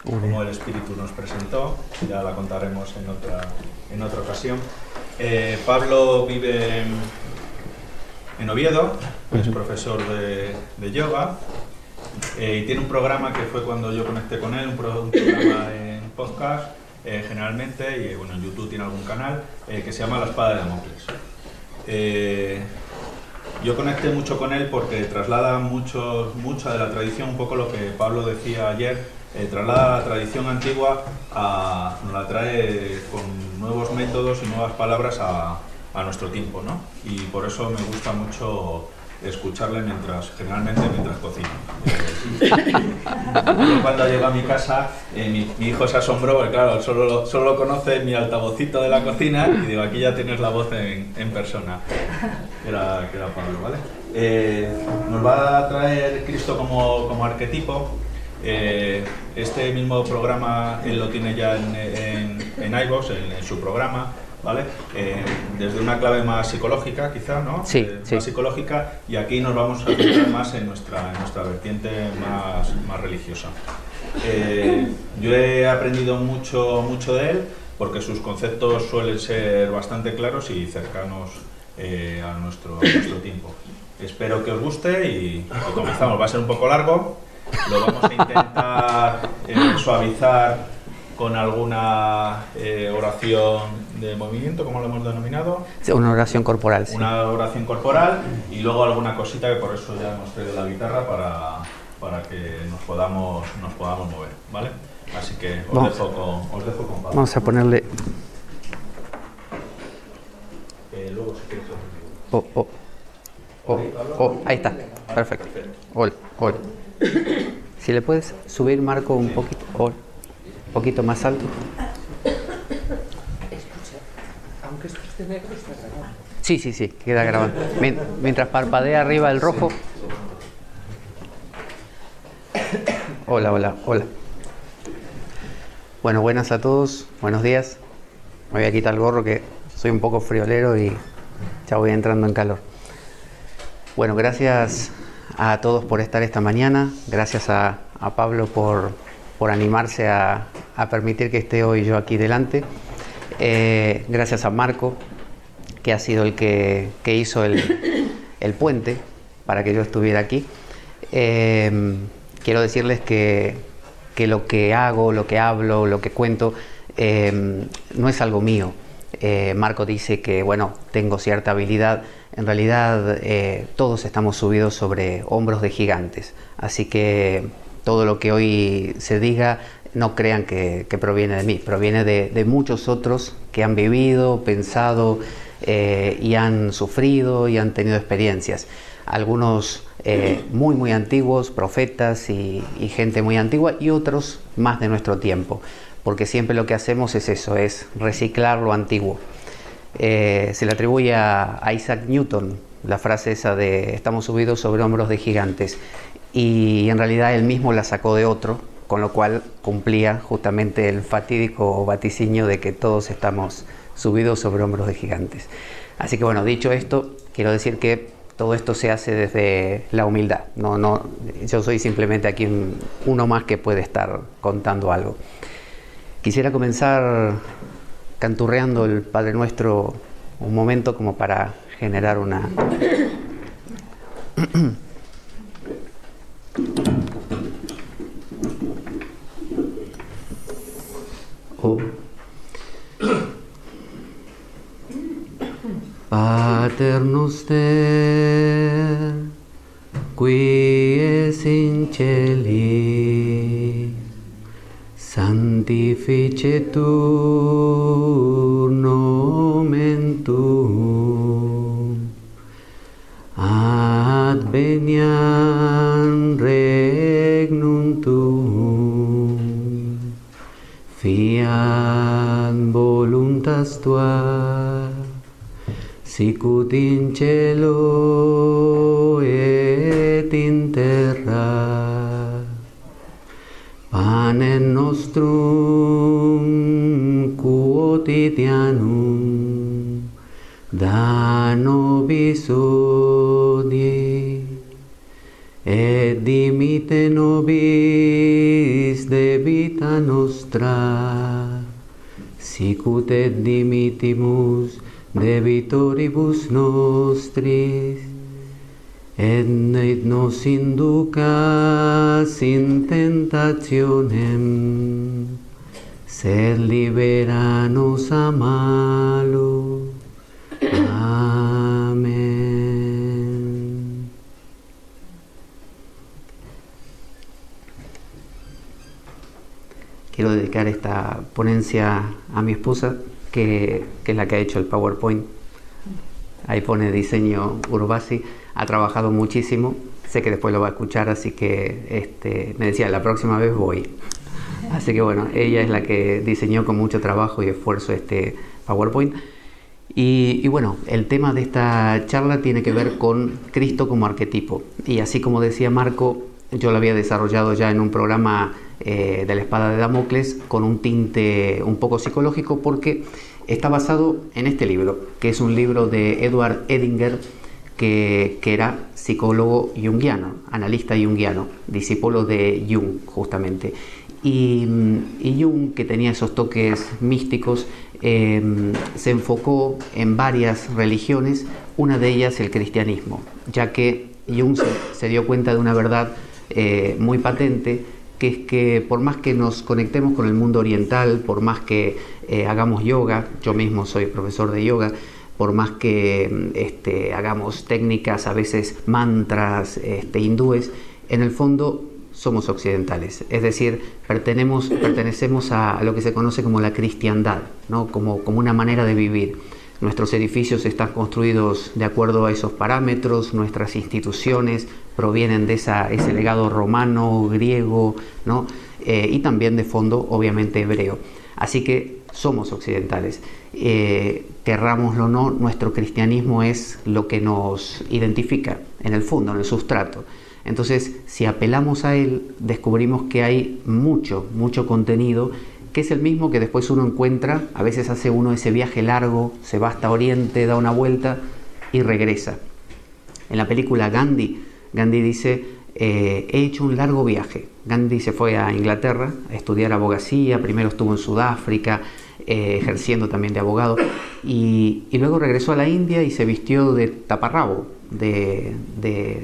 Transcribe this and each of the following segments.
como el Espíritu nos presentó, ya la contaremos en otra ocasión. Pablo vive en Oviedo, es profesor de yoga y tiene un programa que fue cuando yo conecté con él, un programa en podcast generalmente, y bueno, en YouTube tiene algún canal, que se llama La Espada de Damocles. Yo conecté mucho con él porque traslada mucha de la tradición, un poco lo que Pablo decía ayer, traslada la tradición antigua, nos la trae con nuevos métodos y nuevas palabras a nuestro tiempo, ¿no? Y por eso me gusta mucho escucharle generalmente mientras cocino. Yo cuando llego a mi casa, mi hijo se asombró, porque claro, solo conoce mi altavocito de la cocina, y digo, aquí ya tienes la voz en persona, que era Pablo, ¿vale? Nos va a traer Cristo como arquetipo. Este mismo programa él lo tiene ya en iVoox, en su programa, ¿vale? Desde una clave más psicológica, quizá, ¿no? Sí, más psicológica, y aquí nos vamos a centrar más en nuestra vertiente más religiosa. Yo he aprendido mucho de él, porque sus conceptos suelen ser bastante claros y cercanos a nuestro tiempo. Espero que os guste y comenzamos. Va a ser un poco largo, lo vamos a intentar suavizar con alguna oración de movimiento, como lo hemos denominado. Una oración corporal. Sí. Una oración corporal, y luego alguna cosita, que por eso ya hemos traído la guitarra para que nos podamos mover, ¿vale? Así que os dejo con Pablo. Vamos a ponerle... Luego si quieres... ahí está, perfecto. Hola. Si le puedes subir, Marco, un poquito más alto. Escucha, aunque esto esté negro, está grabando. Sí, queda grabando. Mientras parpadea arriba el rojo. Hola. Bueno, buenas a todos, buenos días. Me voy a quitar el gorro, que soy un poco friolero y ya voy entrando en calor. Bueno, gracias a todos por estar esta mañana. Gracias a Pablo por animarse a permitir que esté hoy yo aquí delante. Gracias a Marco, que ha sido el que hizo el puente para que yo estuviera aquí. Quiero decirles que lo que hago, lo que hablo, lo que cuento, no es algo mío. Marco dice que, bueno, tengo cierta habilidad. En realidad, todos estamos subidos sobre hombros de gigantes. Así que todo lo que hoy se diga, no crean que proviene de mí. Proviene de muchos otros que han vivido, pensado y han sufrido y han tenido experiencias. Algunos muy antiguos, profetas y gente muy antigua, y otros más de nuestro tiempo. Porque siempre lo que hacemos es eso, es reciclar lo antiguo. Se le atribuye a Isaac Newton la frase esa de estamos subidos sobre hombros de gigantes, y en realidad él mismo la sacó de otro, con lo cual cumplía justamente el fatídico vaticinio de que todos estamos subidos sobre hombros de gigantes. Así que bueno, dicho esto, quiero decir que todo esto se hace desde la humildad. No, yo soy simplemente aquí uno más que puede estar contando algo. Quisiera comenzar canturreando el Padre Nuestro un momento, como para generar una... Pater noster, qui es in celi, sanctificetur nomen tuum, adveniat regnum tuum, fiat voluntas tua, sicut in cielo et in terra. Panem nostrum quotidianum da nobis hodie, et dimitte nobis debita vita nostra, sicut et dimittimus debitoribus nostris, et nos inducas in tentationem, sed libera nos a malo. Amén. Quiero dedicar esta ponencia a mi esposa, que es la que ha hecho el PowerPoint. Ahí pone diseño Urbasi. Ha trabajado muchísimo. Sé que después lo va a escuchar, así que me decía, la próxima vez voy. Así que bueno, ella es la que diseñó con mucho trabajo y esfuerzo este PowerPoint. Y bueno, el tema de esta charla tiene que ver con Cristo como arquetipo. Y así como decía Marco, yo lo había desarrollado ya en un programa de la espada de Damocles con un tinte un poco psicológico, porque está basado en este libro, que es un libro de Edward Edinger, que era psicólogo junguiano, analista junguiano, discípulo de Jung justamente. Y Jung, que tenía esos toques místicos, se enfocó en varias religiones, una de ellas el cristianismo, ya que Jung se dio cuenta de una verdad muy patente, que es que por más que nos conectemos con el mundo oriental, por más que hagamos yoga, yo mismo soy profesor de yoga, por más que hagamos técnicas, a veces mantras hindúes, en el fondo somos occidentales, es decir, pertenecemos a lo que se conoce como la cristiandad, ¿no? como una manera de vivir. Nuestros edificios están construidos de acuerdo a esos parámetros, nuestras instituciones provienen de ese legado romano, griego, ¿no? Y también de fondo, obviamente, hebreo. Así que somos occidentales. Querrámoslo o no, nuestro cristianismo es lo que nos identifica, en el fondo, en el sustrato. Entonces, si apelamos a él, descubrimos que hay mucho contenido, que es el mismo que después uno encuentra. A veces hace uno ese viaje largo, se va hasta Oriente, da una vuelta y regresa. En la película Gandhi dice, he hecho un largo viaje. Gandhi se fue a Inglaterra a estudiar abogacía, primero estuvo en Sudáfrica, ejerciendo también de abogado, y luego regresó a la India y se vistió de taparrabo,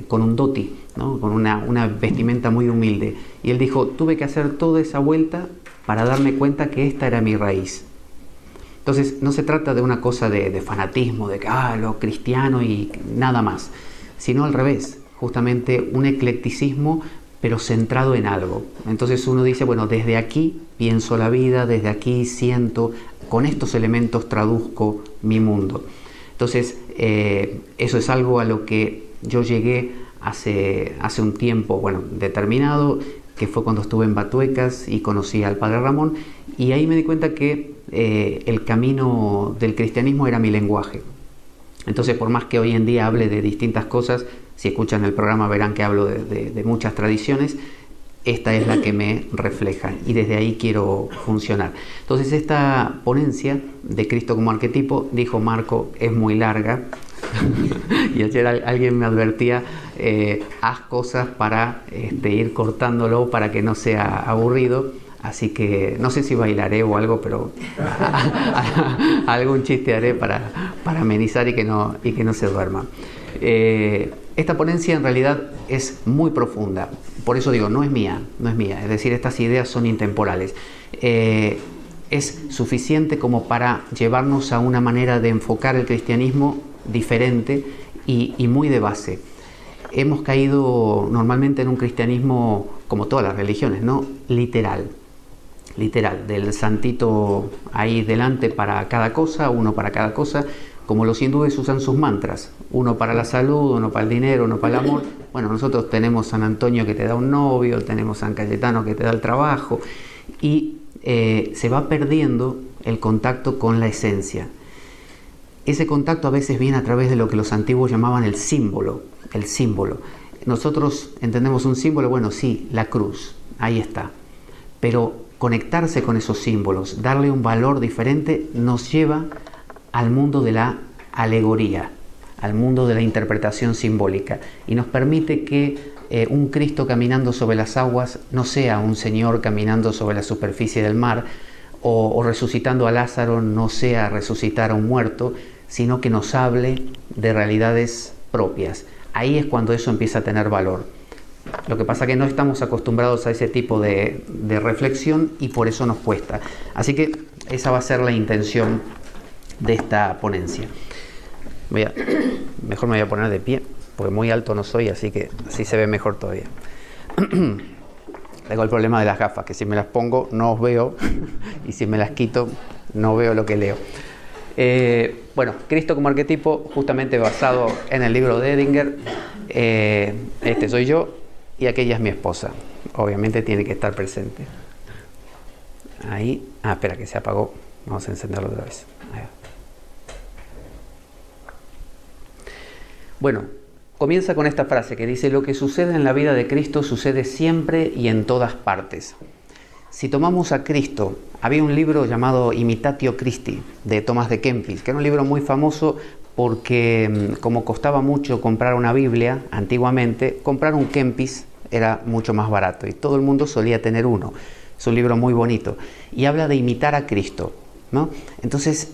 con un dhoti, ¿no? Con una vestimenta muy humilde. Y él dijo, tuve que hacer toda esa vuelta para darme cuenta que esta era mi raíz. Entonces no se trata de una cosa de fanatismo, de que lo cristiano y nada más, sino al revés, justamente un eclecticismo pero centrado en algo. Entonces uno dice, bueno, desde aquí pienso la vida, desde aquí siento, con estos elementos traduzco mi mundo. Entonces eso es algo a lo que yo llegué hace un tiempo, bueno, determinado, que fue cuando estuve en Batuecas y conocí al Padre Ramón, y ahí me di cuenta que el camino del cristianismo era mi lenguaje. Entonces, por más que hoy en día hable de distintas cosas, si escuchan el programa verán que hablo de muchas tradiciones, esta es la que me refleja y desde ahí quiero funcionar. Entonces, esta ponencia de Cristo como arquetipo, dijo Marco, es muy larga. Y ayer alguien me advertía, haz cosas para ir cortándolo para que no sea aburrido, así que no sé si bailaré o algo, pero algún chiste haré para amenizar y que no se duerma. Esta ponencia en realidad es muy profunda, por eso digo, no es mía, es decir, estas ideas son intemporales. Es suficiente como para llevarnos a una manera de enfocar el cristianismo diferente y muy de base. Hemos caído normalmente en un cristianismo, como todas las religiones, ¿no? Literal, del santito ahí delante para cada cosa, uno para cada cosa, como los hindúes usan sus mantras, uno para la salud, uno para el dinero, uno para el amor. Bueno, nosotros tenemos San Antonio que te da un novio, tenemos San Cayetano que te da el trabajo, y se va perdiendo el contacto con la esencia. Ese contacto a veces viene a través de lo que los antiguos llamaban el símbolo. Nosotros entendemos un símbolo, bueno, sí, la cruz, ahí está. Pero conectarse con esos símbolos, darle un valor diferente, nos lleva al mundo de la alegoría, al mundo de la interpretación simbólica, y nos permite que un Cristo caminando sobre las aguas no sea un Señor caminando sobre la superficie del mar, o resucitando a Lázaro no sea resucitar a un muerto, sino que nos hable de realidades propias. Ahí es cuando eso empieza a tener valor. Lo que pasa es que no estamos acostumbrados a ese tipo de reflexión y por eso nos cuesta. Así que esa va a ser la intención de esta ponencia. Mejor me voy a poner de pie, porque muy alto no soy, así que así se ve mejor todavía. Tengo el problema de las gafas, que si me las pongo no os veo y si me las quito no veo lo que leo. Bueno, Cristo como arquetipo, justamente basado en el libro de Edinger. Este soy yo y aquella es mi esposa. Obviamente tiene que estar presente. Ahí. Ah, espera, que se apagó. Vamos a encenderlo otra vez. Ahí va. Bueno, comienza con esta frase que dice: lo que sucede en la vida de Cristo sucede siempre y en todas partes. Si tomamos a Cristo, había un libro llamado Imitatio Christi, de Tomás de Kempis, que era un libro muy famoso porque, como costaba mucho comprar una Biblia antiguamente, comprar un Kempis era mucho más barato y todo el mundo solía tener uno. Es un libro muy bonito y habla de imitar a Cristo, ¿no? Entonces,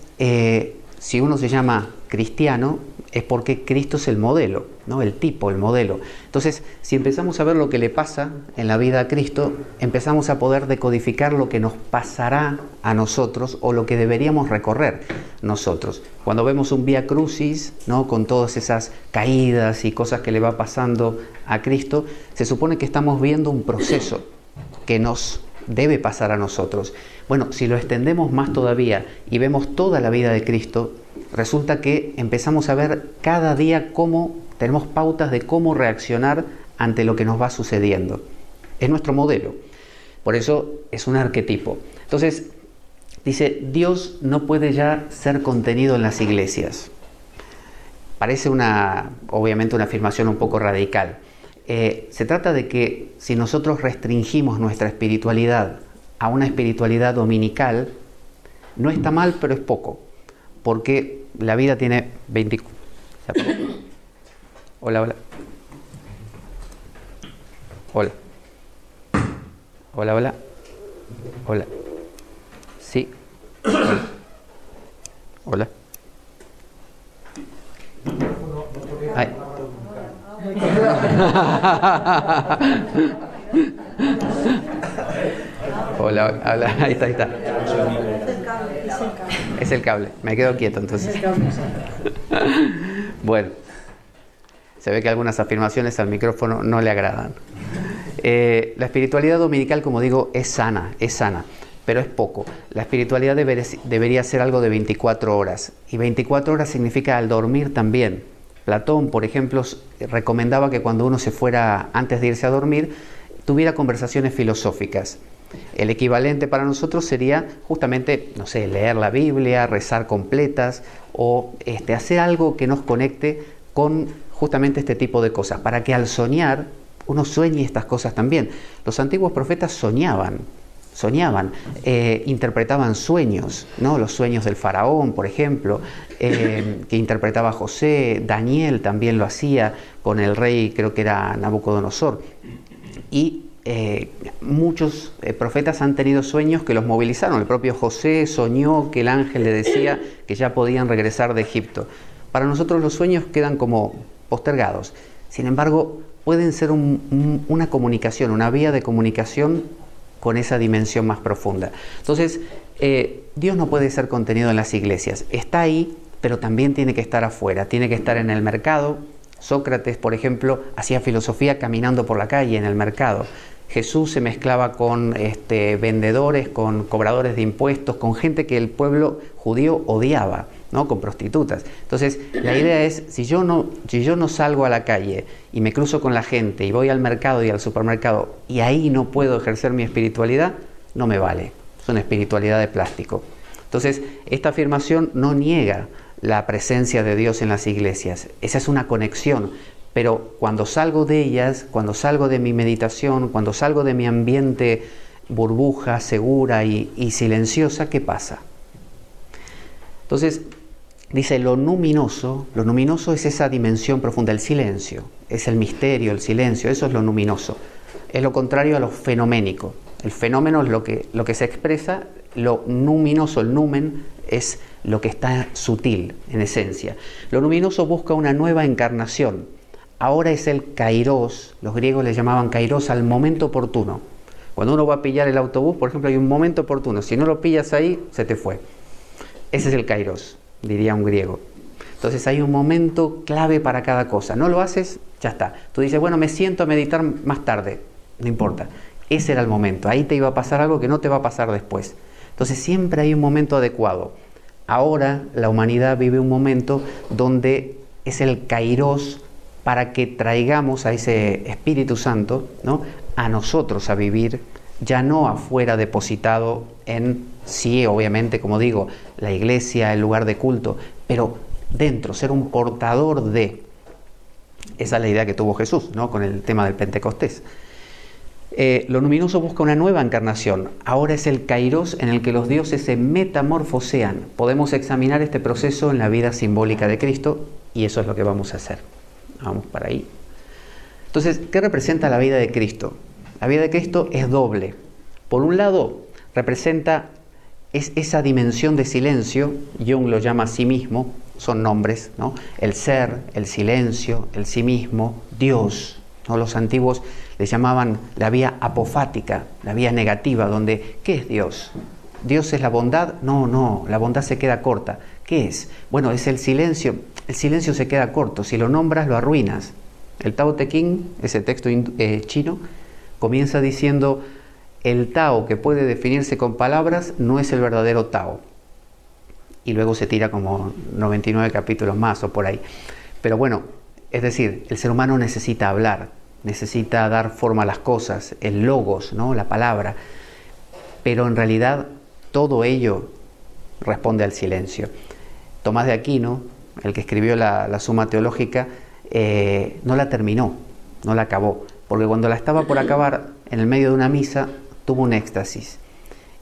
si uno se llama cristiano, es porque Cristo es el modelo, ¿no? El tipo, el modelo. Entonces, si empezamos a ver lo que le pasa en la vida a Cristo, empezamos a poder decodificar lo que nos pasará a nosotros o lo que deberíamos recorrer nosotros. Cuando vemos un Vía Crucis, ¿no? Con todas esas caídas y cosas que le va pasando a Cristo, se supone que estamos viendo un proceso que nos debe pasar a nosotros. Bueno, si lo extendemos más todavía y vemos toda la vida de Cristo, resulta que empezamos a ver cada día cómo tenemos pautas de cómo reaccionar ante lo que nos va sucediendo. Es nuestro modelo. Por eso es un arquetipo. Entonces, dice, Dios no puede ya ser contenido en las iglesias. Parece obviamente una afirmación un poco radical. Se trata de que si nosotros restringimos nuestra espiritualidad a una espiritualidad dominical, no está mal, pero es poco. Porque la vida tiene 24... Hola, hola. Hola. Hola, hola. Hola. Sí. Hola. Ay. Hola, hola. Ahí está, ahí está. Es el cable. Me quedo quieto entonces. Bueno, se ve que algunas afirmaciones al micrófono no le agradan. La espiritualidad dominical, como digo, es sana, pero es poco. La espiritualidad debería ser algo de 24 horas. Y 24 horas significa al dormir también. Platón, por ejemplo, recomendaba que cuando uno se fuera, antes de irse a dormir, tuviera conversaciones filosóficas. El equivalente para nosotros sería justamente, no sé, leer la Biblia, rezar completas o hacer algo que nos conecte con justamente este tipo de cosas, para que al soñar uno sueñe estas cosas también. Los antiguos profetas soñaban, interpretaban sueños, ¿no? Los sueños del faraón, por ejemplo, que interpretaba José. Daniel también lo hacía con el rey, creo que era Nabucodonosor. Y muchos profetas han tenido sueños que los movilizaron. El propio José soñó que el ángel le decía que ya podían regresar de Egipto. Para nosotros los sueños quedan como postergados. Sin embargo, pueden ser una comunicación, una vía de comunicación con esa dimensión más profunda. Entonces, Dios no puede ser contenido en las iglesias. Está ahí, pero también tiene que estar afuera. Tiene que estar en el mercado. Sócrates, por ejemplo, hacía filosofía caminando por la calle, en el mercado. Jesús se mezclaba con vendedores, con cobradores de impuestos, con gente que el pueblo judío odiaba, ¿no? Con prostitutas. Entonces, la idea es, si yo no salgo a la calle y me cruzo con la gente y voy al mercado y al supermercado y ahí no puedo ejercer mi espiritualidad, no me vale. Es una espiritualidad de plástico. Entonces, esta afirmación no niega la presencia de Dios en las iglesias. Esa es una conexión. Pero cuando salgo de ellas, cuando salgo de mi meditación, cuando salgo de mi ambiente burbuja, segura y silenciosa, ¿qué pasa? Entonces, dice lo luminoso es esa dimensión profunda, el silencio, es el misterio, el silencio, eso es lo luminoso. Es lo contrario a lo fenoménico. El fenómeno es lo que se expresa, lo luminoso, el numen, es lo que está sutil en esencia. Lo luminoso busca una nueva encarnación. Ahora es el kairos, los griegos le llamaban kairos al momento oportuno. Cuando uno va a pillar el autobús, por ejemplo, hay un momento oportuno. Si no lo pillas ahí, se te fue. Ese es el kairos, diría un griego. Entonces hay un momento clave para cada cosa. No lo haces, ya está. Tú dices, bueno, me siento a meditar más tarde. No importa. Ese era el momento. Ahí te iba a pasar algo que no te va a pasar después. Entonces siempre hay un momento adecuado. Ahora la humanidad vive un momento donde es el kairos para que traigamos a ese Espíritu Santo, ¿no?, a nosotros a vivir, ya no afuera depositado en, sí, obviamente, como digo, la iglesia, el lugar de culto, pero dentro, ser un portador de. Esa es la idea que tuvo Jesús, ¿no?, con el tema del Pentecostés. Lo luminoso busca una nueva encarnación. Ahora es el kairos en el que los dioses se metamorfosean. Podemos examinar este proceso en la vida simbólica de Cristo y eso es lo que vamos a hacer. Vamos para ahí. Entonces, ¿qué representa la vida de Cristo? La vida de Cristo es doble. Por un lado, representa esa dimensión de silencio. Jung lo llama a sí mismo, son nombres, ¿no? El ser, el silencio, el sí mismo, Dios, ¿no? Los antiguos le llamaban la vía apofática, la vía negativa, donde, ¿qué es Dios? ¿Dios es la bondad? No, la bondad se queda corta. ¿Qué es? Bueno, es el silencio. El silencio se queda corto. Si lo nombras, lo arruinas. El Tao Te Ching, ese texto chino, comienza diciendo, el Tao que puede definirse con palabras no es el verdadero Tao. Y luego se tira como 99 capítulos más o por ahí. Pero bueno, es decir, el ser humano necesita hablar, necesita dar forma a las cosas, el logos, ¿no?, la palabra. Pero en realidad todo ello responde al silencio. Tomás de Aquino, el que escribió la Suma Teológica, no la terminó, no la acabó, porque cuando la estaba por acabar, en el medio de una misa, tuvo un éxtasis.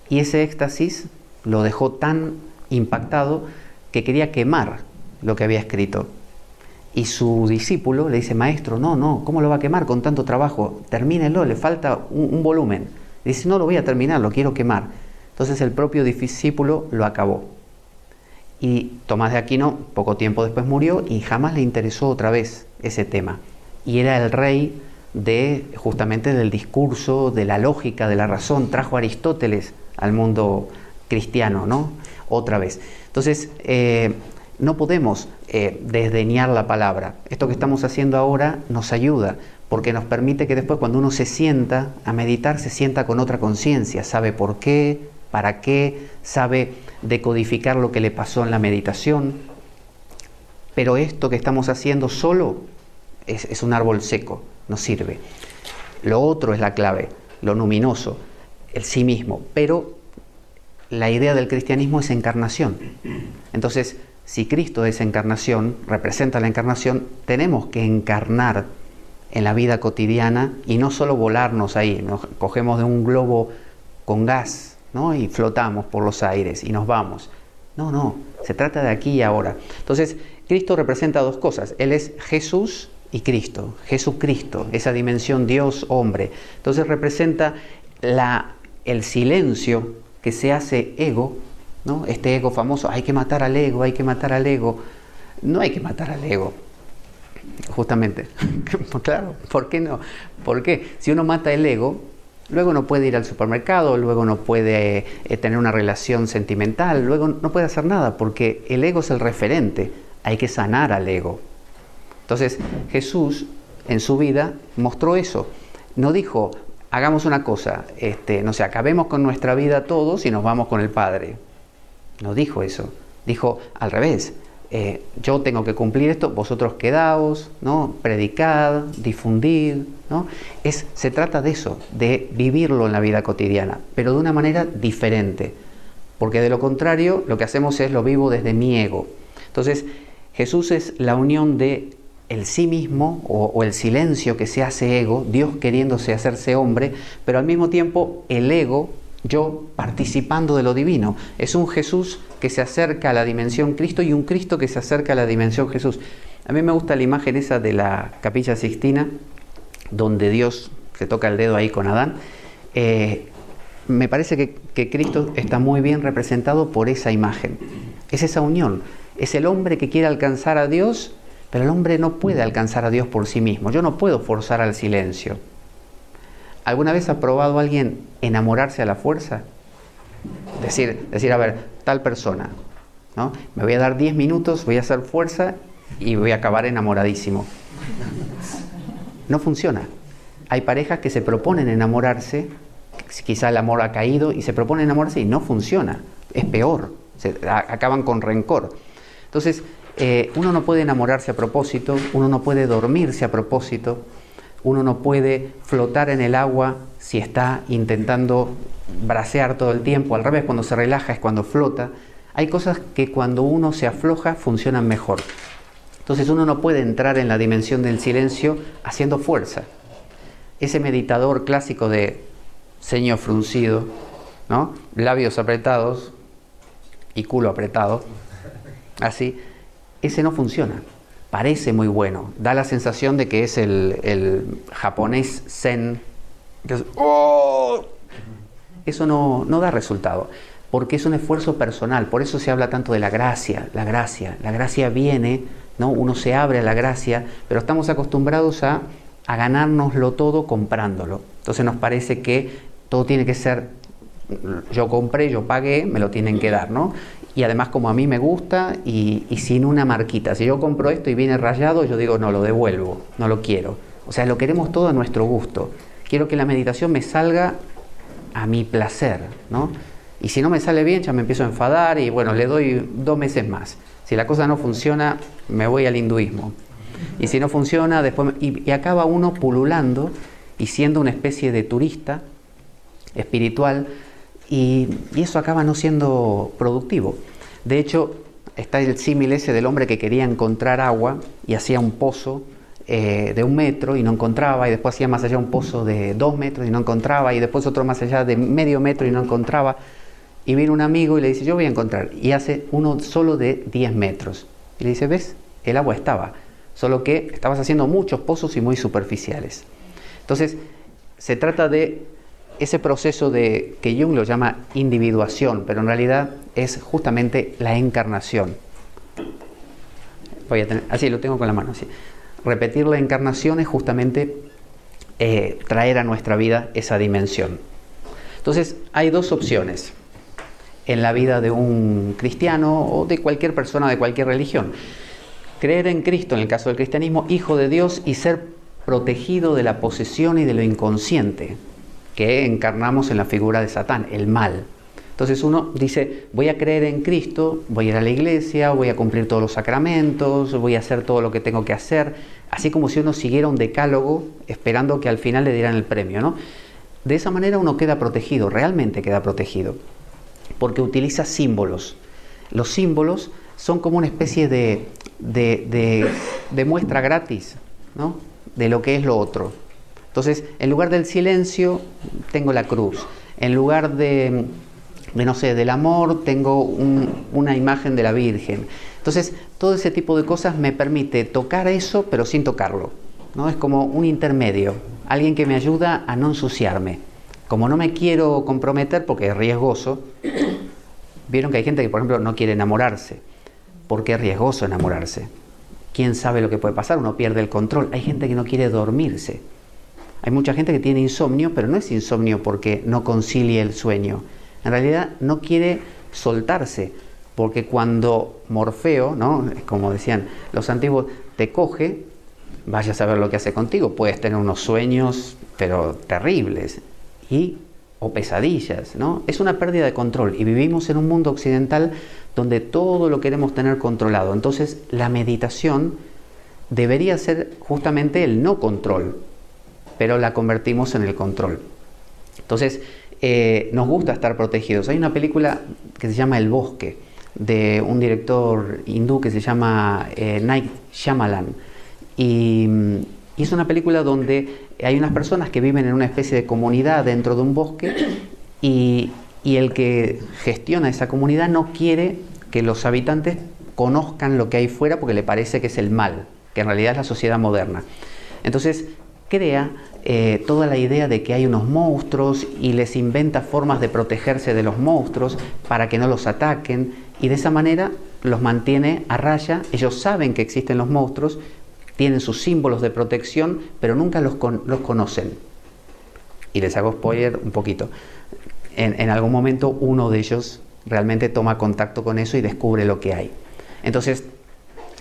Y ese éxtasis lo dejó tan impactado que quería quemar lo que había escrito. Y su discípulo le dice, maestro, no, ¿cómo lo va a quemar con tanto trabajo? Termínelo, le falta un volumen. Dice, no lo voy a terminar, lo quiero quemar. Entonces el propio discípulo lo acabó. Y Tomás de Aquino poco tiempo después murió y jamás le interesó otra vez ese tema. Y era el rey justamente del discurso, de la lógica, de la razón. Trajo a Aristóteles al mundo cristiano, ¿no?, otra vez. Entonces, no podemos desdeñar la palabra. Esto que estamos haciendo ahora nos ayuda, porque nos permite que después cuando uno se sienta a meditar, se sienta con otra conciencia, sabe por qué, para qué, sabe decodificar lo que le pasó en la meditación. Pero esto que estamos haciendo solo es un árbol seco, no sirve. Lo otro es la clave, lo luminoso, el sí mismo. Pero la idea del cristianismo es encarnación. Entonces, si Cristo es encarnación, representa la encarnación, tenemos que encarnar en la vida cotidiana y no solo volarnos ahí, nos cogemos de un globo con gas, ¿no?, y flotamos por los aires y nos vamos. No, se trata de aquí y ahora. Entonces, Cristo representa dos cosas. Él es Jesús y Cristo, Jesucristo, esa dimensión Dios-hombre. Entonces representa el silencio que se hace ego, ¿no? Este ego famoso, hay que matar al ego, hay que matar al ego. No hay que matar al ego, justamente. Claro, ¿por qué no? ¿Por qué? Si uno mata el ego, luego no puede ir al supermercado, luego no puede tener una relación sentimental, luego no puede hacer nada, porque el ego es el referente. Hay que sanar al ego. Entonces, Jesús en su vida mostró eso. No dijo, hagamos una cosa, no sé, acabemos con nuestra vida todos y nos vamos con el Padre. No dijo eso. Dijo al revés. Yo tengo que cumplir esto, vosotros quedaos, ¿no?, predicad, difundid, ¿no? Se trata de eso, de vivirlo en la vida cotidiana, pero de una manera diferente. Porque de lo contrario, lo que hacemos es lo vivo desde mi ego. Entonces, Jesús es la unión de el sí mismo o el silencio que se hace ego, Dios queriéndose hacerse hombre, pero al mismo tiempo el ego yo participando de lo divino. Es un Jesús que se acerca a la dimensión Cristo y un Cristo que se acerca a la dimensión Jesús. A mí me gusta la imagen esa de la Capilla Sixtina, donde Dios se toca el dedo ahí con Adán. Me parece que Cristo está muy bien representado por esa imagen. Es esa unión. Es el hombre que quiere alcanzar a Dios, pero el hombre no puede alcanzar a Dios por sí mismo. Yo no puedo forzar al silencio. ¿Alguna vez ha probado a alguien enamorarse a la fuerza? Decir, a ver, tal persona, ¿no? Me voy a dar 10 minutos, voy a hacer fuerza y voy a acabar enamoradísimo. No funciona. Hay parejas que se proponen enamorarse, quizá el amor ha caído y se proponen enamorarse y no funciona. Es peor, acaban con rencor. Entonces, uno no puede enamorarse a propósito, uno no puede dormirse a propósito, uno no puede flotar en el agua si está intentando bracear todo el tiempo. Al revés, cuando se relaja es cuando flota. Hay cosas que cuando uno se afloja funcionan mejor. Entonces uno no puede entrar en la dimensión del silencio haciendo fuerza. Ese meditador clásico de ceño fruncido, ¿no? Labios apretados y culo apretado, así, ese no funciona. Parece muy bueno, da la sensación de que es el japonés zen, que es, ¡oh! Eso no da resultado, porque es un esfuerzo personal. Por eso se habla tanto de la gracia. La gracia viene, ¿no? Uno se abre a la gracia, pero estamos acostumbrados a ganárnoslo todo comprándolo. Entonces nos parece que todo tiene que ser, yo compré, yo pagué, me lo tienen que dar, ¿no? Y además como a mí me gusta y sin una marquita. Si yo compro esto y viene rayado, yo digo, no, lo devuelvo, no lo quiero. O sea, lo queremos todo a nuestro gusto. Quiero que la meditación me salga a mi placer, ¿no? Y si no me sale bien, ya me empiezo a enfadar y bueno, le doy 2 meses más. Si la cosa no funciona, me voy al hinduismo. Y si no funciona, después... Y acaba uno pululando y siendo una especie de turista espiritual, y eso acaba no siendo productivo. De hecho, está el símil ese del hombre que quería encontrar agua y hacía un pozo de 1 metro y no encontraba, y después hacía más allá un pozo de 2 metros y no encontraba, y después otro más allá de medio metro y no encontraba. Y viene un amigo y le dice, yo voy a encontrar, y hace uno solo de 10 metros. Y le dice, ¿ves? El agua estaba, solo que estabas haciendo muchos pozos y muy superficiales. Entonces, se trata de ese proceso de que Jung lo llama individuación, pero en realidad es justamente la encarnación. Voy a tener, así lo tengo con la mano, así. Repetir la encarnación es justamente traer a nuestra vida esa dimensión. Entonces, hay 2 opciones en la vida de un cristiano o de cualquier persona de cualquier religión. Creer en Cristo, en el caso del cristianismo, Hijo de Dios, y ser protegido de la posesión y de lo inconsciente que encarnamos en la figura de Satán, el mal. Entonces uno dice, voy a creer en Cristo, voy a ir a la iglesia, voy a cumplir todos los sacramentos, voy a hacer todo lo que tengo que hacer, así como si uno siguiera un decálogo esperando que al final le dieran el premio, ¿no? De esa manera uno queda protegido, realmente queda protegido, porque utiliza símbolos. Los símbolos son como una especie de muestra gratis, ¿no? De lo que es lo otro. Entonces, en lugar del silencio, tengo la cruz. En lugar de no sé, del amor, tengo una imagen de la Virgen. Entonces, todo ese tipo de cosas me permite tocar eso, pero sin tocarlo, ¿no? Es como un intermedio, alguien que me ayuda a no ensuciarme. Como no me quiero comprometer porque es riesgoso, vieron que hay gente que, por ejemplo, no quiere enamorarse, porque es riesgoso enamorarse. ¿Quién sabe lo que puede pasar? Uno pierde el control. Hay gente que no quiere dormirse. Hay mucha gente que tiene insomnio, pero no es insomnio porque no concilie el sueño. En realidad no quiere soltarse, porque cuando Morfeo, ¿no?, como decían los antiguos, te coge, vaya a saber lo que hace contigo. Puedes tener unos sueños, pero terribles, o pesadillas, ¿no? Es una pérdida de control, y vivimos en un mundo occidental donde todo lo queremos tener controlado. Entonces la meditación debería ser justamente el no control, pero la convertimos en el control. Entonces nos gusta estar protegidos. Hay una película que se llama El Bosque, de un director hindú que se llama Night Shyamalan, y es una película donde hay unas personas que viven en una especie de comunidad dentro de un bosque, y el que gestiona esa comunidad no quiere que los habitantes conozcan lo que hay fuera porque le parece que es el mal, que en realidad es la sociedad moderna. Entonces crea toda la idea de que hay unos monstruos y les inventa formas de protegerse de los monstruos para que no los ataquen, y de esa manera los mantiene a raya. Ellos saben que existen los monstruos, tienen sus símbolos de protección, pero nunca los conocen. Y les hago spoiler un poquito. En algún momento uno de ellos realmente toma contacto con eso y descubre lo que hay. Entonces,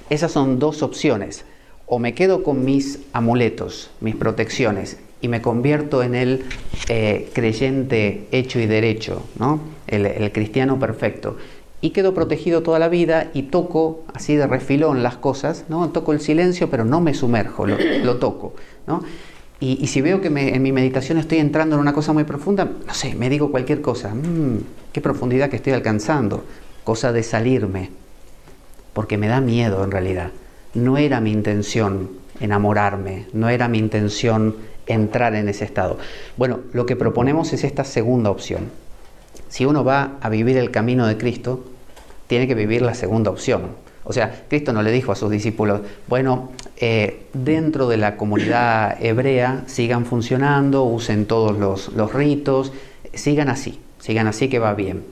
esas son dos opciones. O me quedo con mis amuletos, mis protecciones, y me convierto en el creyente hecho y derecho, ¿no? El cristiano perfecto. Y quedo protegido toda la vida y toco así de refilón las cosas, ¿no? Toco el silencio, pero no me sumerjo, lo toco, ¿no? Y si veo que en mi meditación estoy entrando en una cosa muy profunda, no sé, me digo cualquier cosa. Qué profundidad que estoy alcanzando. Cosa de salirme, porque me da miedo en realidad. No era mi intención enamorarme, no era mi intención entrar en ese estado. Bueno, lo que proponemos es esta segunda opción. Si uno va a vivir el camino de Cristo, tiene que vivir la segunda opción. O sea, Cristo no le dijo a sus discípulos, bueno, dentro de la comunidad hebrea sigan funcionando, usen todos los ritos, sigan así que va bien.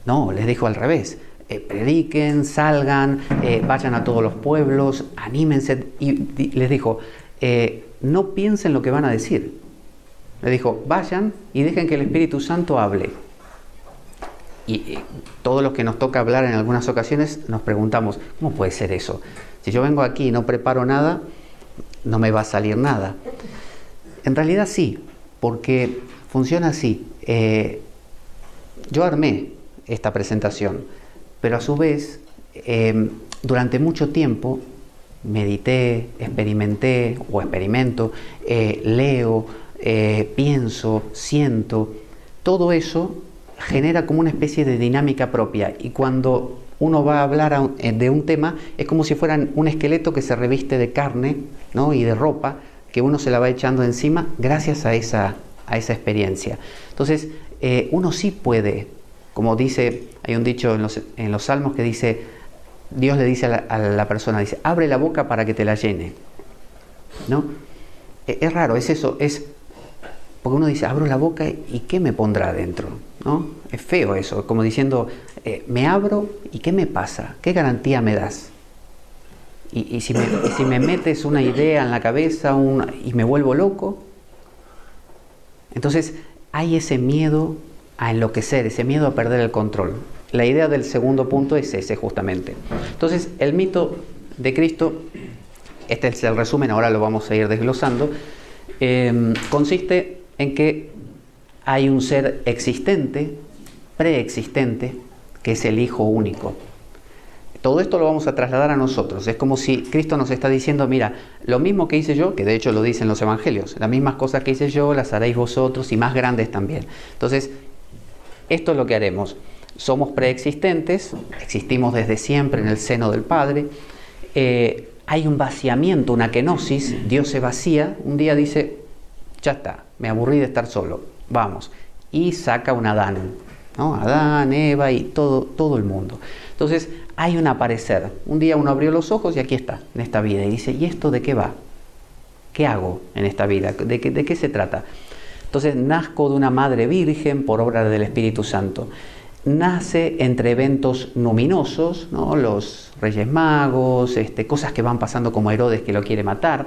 No, les dijo al revés. Prediquen, salgan, vayan a todos los pueblos, anímense, y les dijo, no piensen lo que van a decir. Les dijo, vayan y dejen que el Espíritu Santo hable. Y todos los que nos toca hablar en algunas ocasiones nos preguntamos, ¿cómo puede ser eso? Si yo vengo aquí y no preparo nada, no me va a salir nada. En realidad sí, porque funciona así. Yo armé esta presentación, pero a su vez, durante mucho tiempo, medité, experimento, leo, pienso, siento. Todo eso genera como una especie de dinámica propia, y cuando uno va a hablar de un tema, es como si fuera un esqueleto que se reviste de carne, ¿no? Y de ropa, que uno se la va echando encima gracias a esa experiencia. Entonces, uno sí puede, como dice, hay un dicho en los Salmos que dice, Dios le dice a la persona, dice, abre la boca para que te la llene, ¿no? Es raro, es eso, es porque uno dice, abro la boca y ¿qué me pondrá adentro? ¿No? Es feo eso, como diciendo, me abro y ¿qué me pasa? ¿Qué garantía me das? Y si me metes una idea en la cabeza y me vuelvo loco. Entonces hay ese miedo a enloquecer, ese miedo a perder el control. La idea del segundo punto es ese justamente. Entonces el mito de Cristo, este es el resumen, ahora lo vamos a ir desglosando, consiste en que hay un ser existente, preexistente, que es el Hijo único. Todo esto lo vamos a trasladar a nosotros. Es como si Cristo nos está diciendo, mira, lo mismo que hice yo, que de hecho lo dicen los evangelios, las mismas cosas que hice yo las haréis vosotros y más grandes también. Entonces, esto es lo que haremos. Somos preexistentes, existimos desde siempre en el seno del Padre. Hay un vaciamiento, una kenosis, Dios se vacía, un día dice, ya está, me aburrí de estar solo, vamos. Y saca un Adán, ¿no? Adán, Eva y todo el mundo. Entonces hay un aparecer. Un día uno abrió los ojos y aquí está, en esta vida. Y dice, ¿y esto de qué va? ¿Qué hago en esta vida? ¿De qué se trata? Entonces nazco de una madre virgen por obra del Espíritu Santo. Nace entre eventos luminosos, ¿no? Los Reyes Magos, cosas que van pasando como Herodes que lo quiere matar.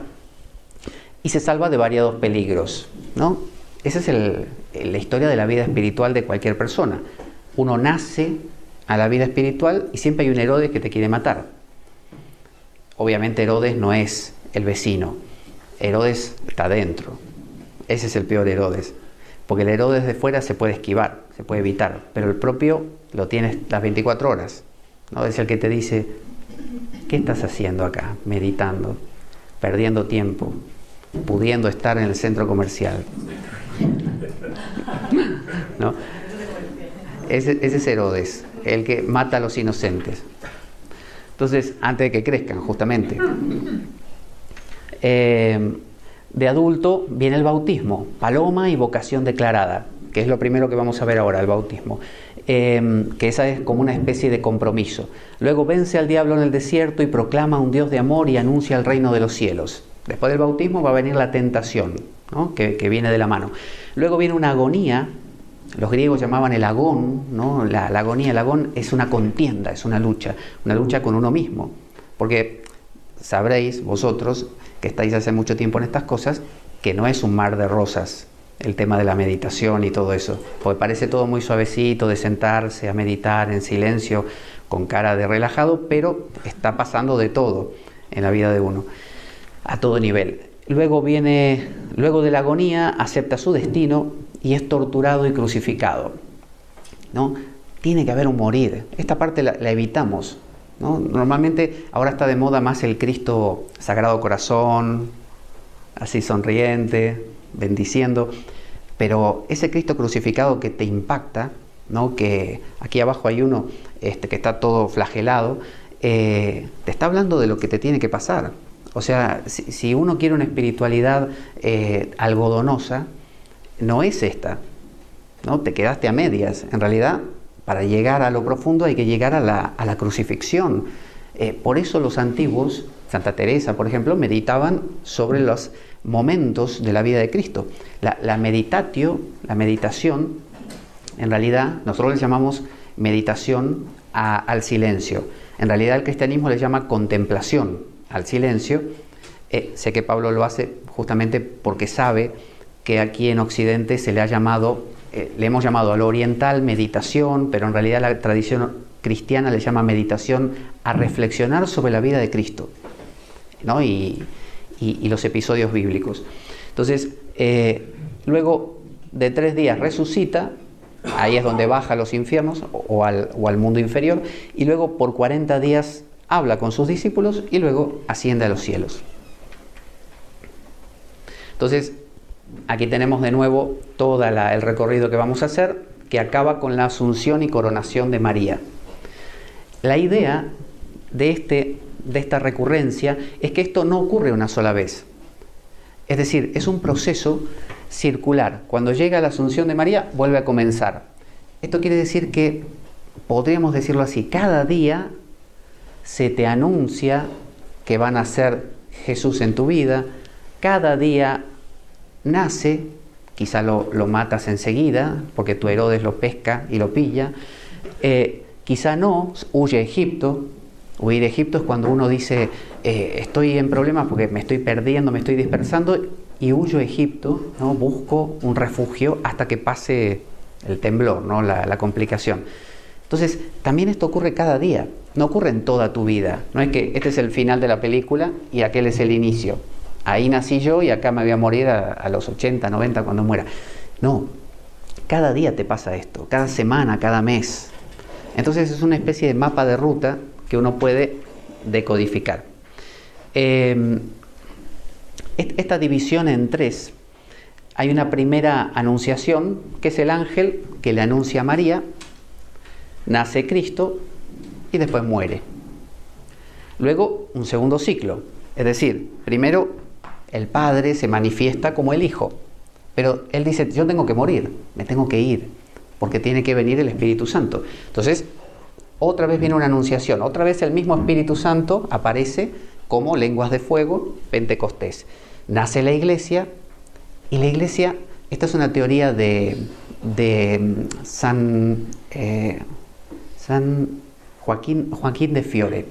Y se salva de variados peligros, ¿no? Esa es la historia de la vida espiritual de cualquier persona. Uno nace a la vida espiritual y siempre hay un Herodes que te quiere matar. Obviamente Herodes no es el vecino. Herodes está dentro. Ese es el peor Herodes. Porque el Herodes de fuera se puede esquivar, se puede evitar. Pero el propio lo tienes las 24 horas, ¿no? Es el que te dice, ¿qué estás haciendo acá? Meditando, perdiendo tiempo, pudiendo estar en el centro comercial, ¿no? Ese es Herodes, el que mata a los inocentes. Entonces, antes de que crezcan, justamente. De adulto viene el bautismo, paloma y vocación declarada. que es lo primero que vamos a ver ahora, el bautismo, que esa es como una especie de compromiso. Luego vence al diablo en el desierto y proclama a un Dios de amor y anuncia el reino de los cielos. Después del bautismo va a venir la tentación, ¿no? que viene de la mano. Luego viene una agonía, los griegos llamaban el agón, ¿no? La agonía, el agón es una contienda, es una lucha con uno mismo. Porque sabréis vosotros, que estáis hace mucho tiempo en estas cosas, que no es un mar de rosas el tema de la meditación y todo eso, porque parece todo muy suavecito, de sentarse a meditar en silencio, con cara de relajado, pero está pasando de todo en la vida de uno, a todo nivel. Luego de la agonía, acepta su destino y es torturado y crucificado, ¿no? Tiene que haber un morir. Esta parte la evitamos, ¿no? Normalmente ahora está de moda más el Cristo Sagrado Corazón, así sonriente, bendiciendo, pero ese Cristo crucificado que te impacta, ¿no? Que aquí abajo hay uno que está todo flagelado, te está hablando de lo que te tiene que pasar. O sea, si uno quiere una espiritualidad algodonosa, no es esta, ¿no? Te quedaste a medias. En realidad, para llegar a lo profundo hay que llegar a la crucifixión. Por eso los antiguos, Santa Teresa, por ejemplo, meditaban sobre los momentos de la vida de Cristo. La meditación, en realidad, nosotros le llamamos meditación al silencio. En realidad el cristianismo le llama contemplación al silencio. Sé que Pablo lo hace justamente porque sabe que aquí en Occidente se le ha llamado, le hemos llamado a lo oriental meditación, pero en realidad la tradición cristiana le llama meditación a reflexionar sobre la vida de Cristo, ¿no? y los episodios bíblicos. Entonces, luego de 3 días resucita, ahí es donde baja a los infiernos o al mundo inferior, y luego por 40 días habla con sus discípulos y luego asciende a los cielos. Entonces, aquí tenemos de nuevo todo el recorrido que vamos a hacer, que acaba con la asunción y coronación de María. La idea de esta recurrencia es que esto no ocurre una sola vez. Es decir, es un proceso circular. Cuando llega la Asunción de María, vuelve a comenzar. Esto quiere decir que, podríamos decirlo así, cada día se te anuncia que va a nacer Jesús en tu vida, cada día nace, quizá lo matas enseguida, porque tu Herodes lo pesca y lo pilla, quizá no, huye a Egipto. Huir a Egipto es cuando uno dice, estoy en problemas porque me estoy perdiendo, me estoy dispersando, y huyo a Egipto, ¿no? Busco un refugio hasta que pase el temblor, ¿no? la complicación. Entonces, también esto ocurre cada día, no ocurre en toda tu vida. No es que este es el final de la película y aquel es el inicio. Ahí nací yo y acá me voy a morir a los 80, 90 cuando muera. No, cada día te pasa esto, cada semana, cada mes. Entonces es una especie de mapa de ruta que uno puede decodificar. Esta división en 3, hay una primera anunciación, que es el ángel que le anuncia a María, nace Cristo y después muere. Luego un segundo ciclo, es decir, primero el Padre se manifiesta como el Hijo, pero Él dice, yo tengo que morir, me tengo que ir, porque tiene que venir el Espíritu Santo. Entonces, otra vez viene una anunciación, otra vez el mismo Espíritu Santo aparece como lenguas de fuego, Pentecostés. Nace la Iglesia, y la Iglesia, esta es una teoría de San Joaquín de Fiore,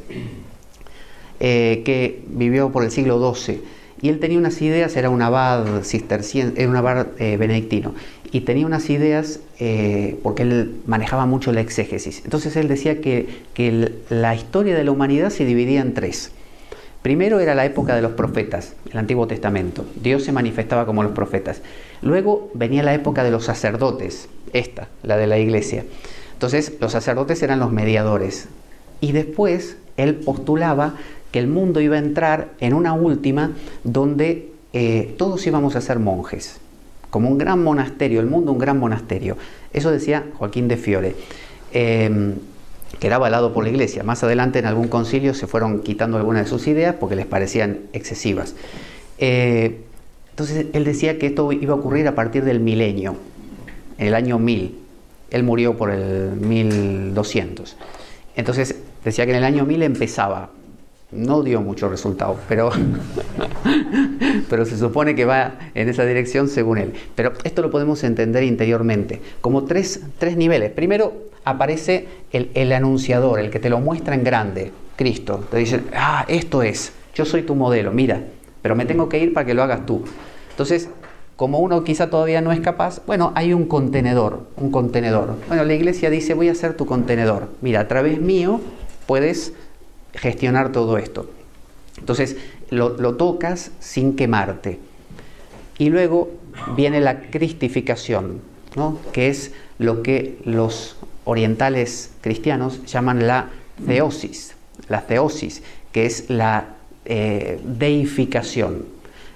que vivió por el siglo XII, y él tenía unas ideas, era un abad cisterciense, era un abad benedictino, y tenía unas ideas porque él manejaba mucho la exégesis. Entonces él decía que la historia de la humanidad se dividía en 3. Primero era la época de los profetas, el Antiguo Testamento. Dios se manifestaba como los profetas. Luego venía la época de los sacerdotes, la de la Iglesia. Entonces los sacerdotes eran los mediadores. Y después él postulaba que el mundo iba a entrar en una última donde todos íbamos a ser monjes. Como un gran monasterio, el mundo un gran monasterio. Eso decía Joaquín de Fiore, que era avalado por la Iglesia. Más adelante en algún concilio se fueron quitando algunas de sus ideas porque les parecían excesivas. Entonces él decía que esto iba a ocurrir a partir del milenio. en el año 1000. Él murió por el 1200. Entonces decía que en el año 1000 empezaba. No dio mucho resultado, pero se supone que va en esa dirección según él. Pero esto lo podemos entender interiormente, como tres niveles. Primero aparece el anunciador, el que te lo muestra en grande, Cristo. Te dice, esto es, yo soy tu modelo, mira, pero me tengo que ir para que lo hagas tú. Entonces, como uno quizá todavía no es capaz, bueno, hay un contenedor. Bueno, la iglesia dice, voy a ser tu contenedor. Mira, a través mío puedes gestionar todo esto. Entonces lo tocas sin quemarte. Y luego viene la cristificación, ¿no? Que es lo que los orientales cristianos llaman la theosis, que es la deificación.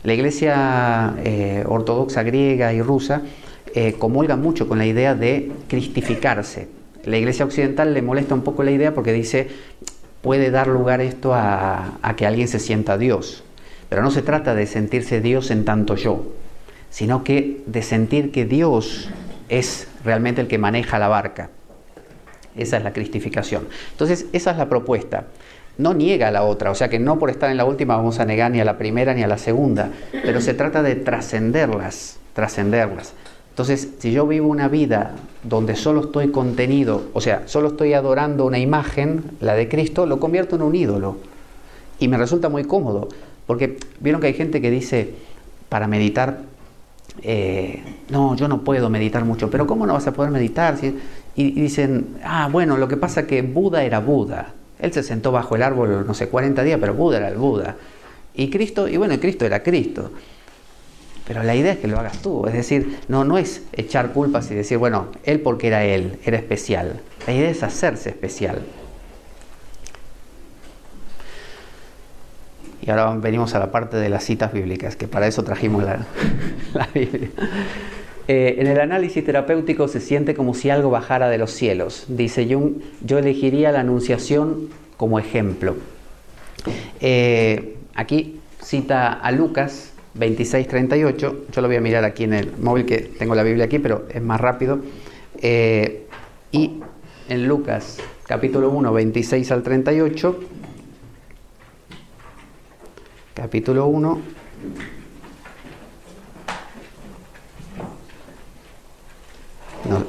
La iglesia ortodoxa griega y rusa comulga mucho con la idea de cristificarse. La iglesia occidental le molesta un poco la idea porque dice, puede dar lugar esto a que alguien se sienta Dios. Pero no se trata de sentirse Dios en tanto yo, sino que de sentir que Dios es realmente el que maneja la barca. Esa es la cristificación. Entonces, esa es la propuesta. No niega a la otra, o sea que no por estar en la última vamos a negar ni a la primera ni a la segunda, pero se trata de trascenderlas. Entonces, si yo vivo una vida donde solo estoy contenido, o sea, solo estoy adorando una imagen, la de Cristo, lo convierto en un ídolo. Y me resulta muy cómodo, porque vieron que hay gente que dice, para meditar, no, yo no puedo meditar mucho, pero ¿cómo no vas a poder meditar? Y dicen, bueno, lo que pasa es que Buda era Buda. Él se sentó bajo el árbol, no sé, 40 días, pero Buda era el Buda. Y Cristo era Cristo. Pero la idea es que lo hagas tú, es decir, no es echar culpas y decir, bueno, él porque era él, era especial. La idea es hacerse especial. Y ahora venimos a la parte de las citas bíblicas, que para eso trajimos la Biblia. En el análisis terapéutico se siente como si algo bajara de los cielos. Dice Jung, yo elegiría la Anunciación como ejemplo. Aquí cita a Lucas 26:38, yo lo voy a mirar aquí en el móvil, que tengo la Biblia aquí, pero es más rápido. Y en Lucas capítulo 1, 26 al 38, capítulo 1,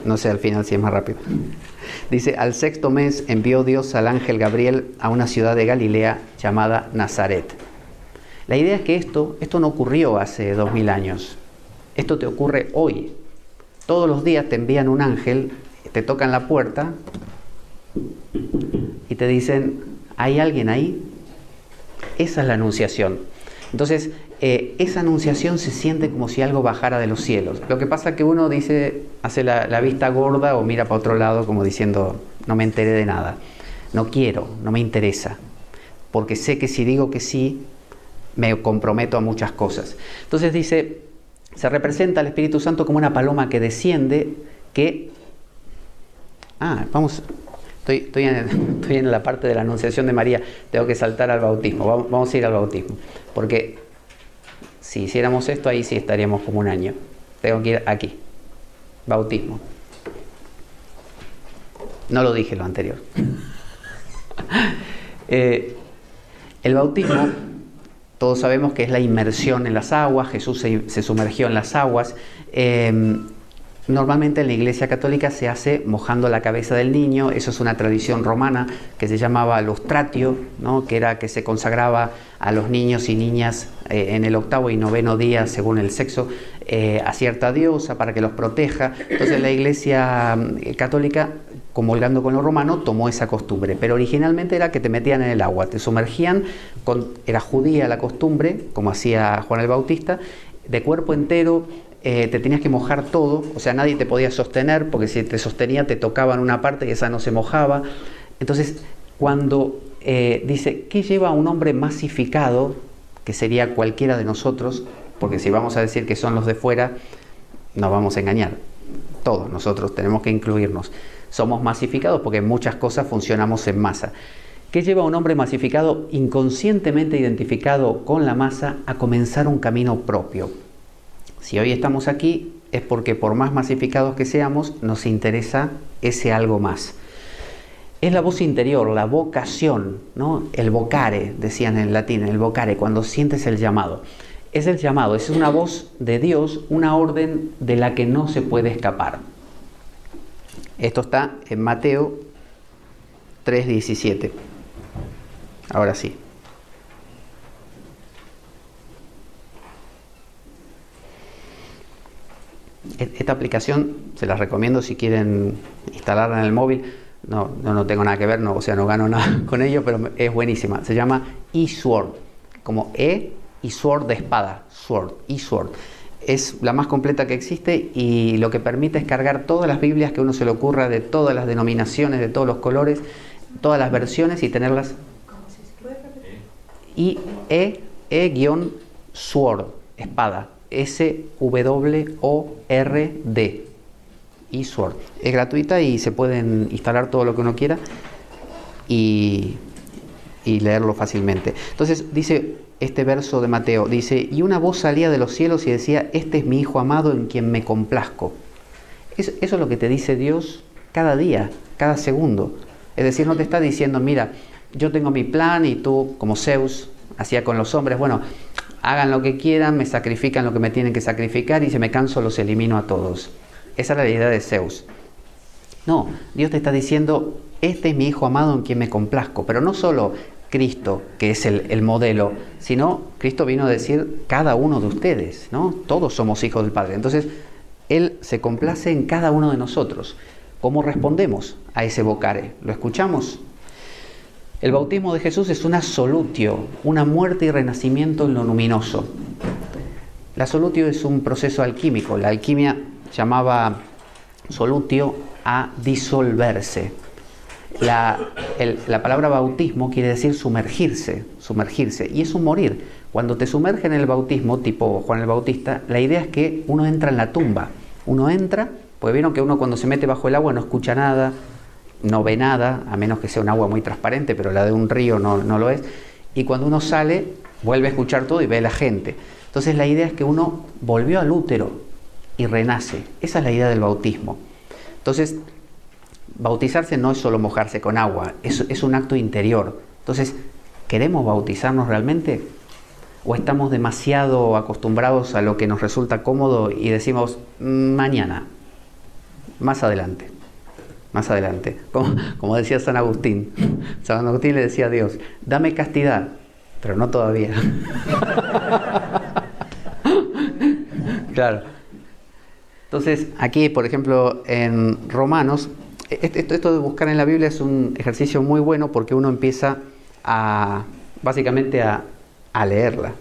no sé al final si es más rápido. Dice, al 6º mes envió Dios al ángel Gabriel a una ciudad de Galilea llamada Nazaret. La idea es que esto no ocurrió hace 2000 años. Esto te ocurre hoy. Todos los días te envían un ángel, te tocan la puerta y te dicen, ¿hay alguien ahí? Esa es la anunciación. Entonces, esa anunciación se siente como si algo bajara de los cielos. Lo que pasa es que uno dice, hace la vista gorda o mira para otro lado como diciendo, no me enteré de nada. No quiero, no me interesa. Porque sé que si digo que sí, me comprometo a muchas cosas. Entonces dice, se representa al Espíritu Santo como una paloma que desciende, que... Estoy en la parte de la Anunciación de María, tengo que saltar al bautismo, vamos a ir al bautismo, porque si hiciéramos esto, ahí sí estaríamos como un año. Tengo que ir aquí, bautismo. No lo dije lo anterior. El bautismo, todos sabemos que es la inmersión en las aguas. Jesús se sumergió en las aguas. Normalmente en la Iglesia Católica se hace mojando la cabeza del niño. Eso es una tradición romana que se llamaba lustratio, ¿no? Que era que se consagraba a los niños y niñas en el 8º y 9º día, según el sexo, a cierta diosa para que los proteja. Entonces la Iglesia Católica, comulgando con lo romano, tomó esa costumbre, pero originalmente era que te metían en el agua, te sumergían, era judía la costumbre, como hacía Juan el Bautista, de cuerpo entero. Te tenías que mojar todo, o sea, nadie te podía sostener, porque si te sostenía te tocaban una parte y esa no se mojaba. Entonces, cuando dice, ¿qué lleva a un hombre masificado, que sería cualquiera de nosotros? Porque si vamos a decir que son los de fuera, nos vamos a engañar. Todos nosotros tenemos que incluirnos. Somos masificados porque en muchas cosas funcionamos en masa. ¿Qué lleva a un hombre masificado, inconscientemente identificado con la masa, a comenzar un camino propio? Si hoy estamos aquí, es porque por más masificados que seamos, nos interesa ese algo más. Es la voz interior, la vocación, ¿no? El vocare, decían en latín, el vocare, cuando sientes el llamado. Es el llamado, es una voz de Dios, una orden de la que no se puede escapar. Esto está en Mateo 3:17. Ahora sí. Esta aplicación se las recomiendo si quieren instalarla en el móvil. No tengo nada que ver, no gano nada con ello, pero es buenísima. Se llama eSword, como y sword de espada, sword, eSword. Es la más completa que existe y lo que permite es cargar todas las Biblias que uno se le ocurra, de todas las denominaciones, de todos los colores, todas las versiones, y tenerlas. ¿Cómo se escribe? Sword, espada, SWORD, eSword. Es gratuita y se pueden instalar todo lo que uno quiera y leerlo fácilmente. Entonces dice este verso de Mateo, dice: y una voz salía de los cielos y decía, este es mi Hijo amado en quien me complazco. Eso es lo que te dice Dios cada día, cada segundo. Es decir, no te está diciendo, mira, yo tengo mi plan y tú, como Zeus hacía con los hombres, bueno, hagan lo que quieran, me sacrifican lo que me tienen que sacrificar y si me canso los elimino a todos. Esa es la idea de Zeus. No, Dios te está diciendo, este es mi Hijo amado en quien me complazco. Pero no solo Cristo, que es el modelo, sino Cristo vino a decir cada uno de ustedes, ¿no? Todos somos hijos del Padre. Entonces, Él se complace en cada uno de nosotros. ¿Cómo respondemos a ese vocare? ¿Lo escuchamos? El bautismo de Jesús es una solutio, una muerte y renacimiento en lo luminoso. La solutio es un proceso alquímico. La alquimia llamaba solutio a disolverse. La palabra bautismo quiere decir sumergirse, y es un morir. Cuando te sumergen en el bautismo, tipo Juan el Bautista, la idea es que uno entra en la tumba. Uno entra, pues vieron que uno cuando se mete bajo el agua no escucha nada, no ve nada, a menos que sea un agua muy transparente, pero la de un río no lo es. Y cuando uno sale, vuelve a escuchar todo y ve a la gente. Entonces la idea es que uno volvió al útero y renace. Esa es la idea del bautismo. Entonces, bautizarse no es solo mojarse con agua, es un acto interior. Entonces, ¿queremos bautizarnos realmente? ¿O estamos demasiado acostumbrados a lo que nos resulta cómodo y decimos, mañana, más adelante? Como decía San Agustín. San Agustín le decía a Dios, dame castidad, pero no todavía. Claro. Entonces, aquí, por ejemplo, en Romanos, esto de buscar en la Biblia es un ejercicio muy bueno porque uno empieza básicamente a leerla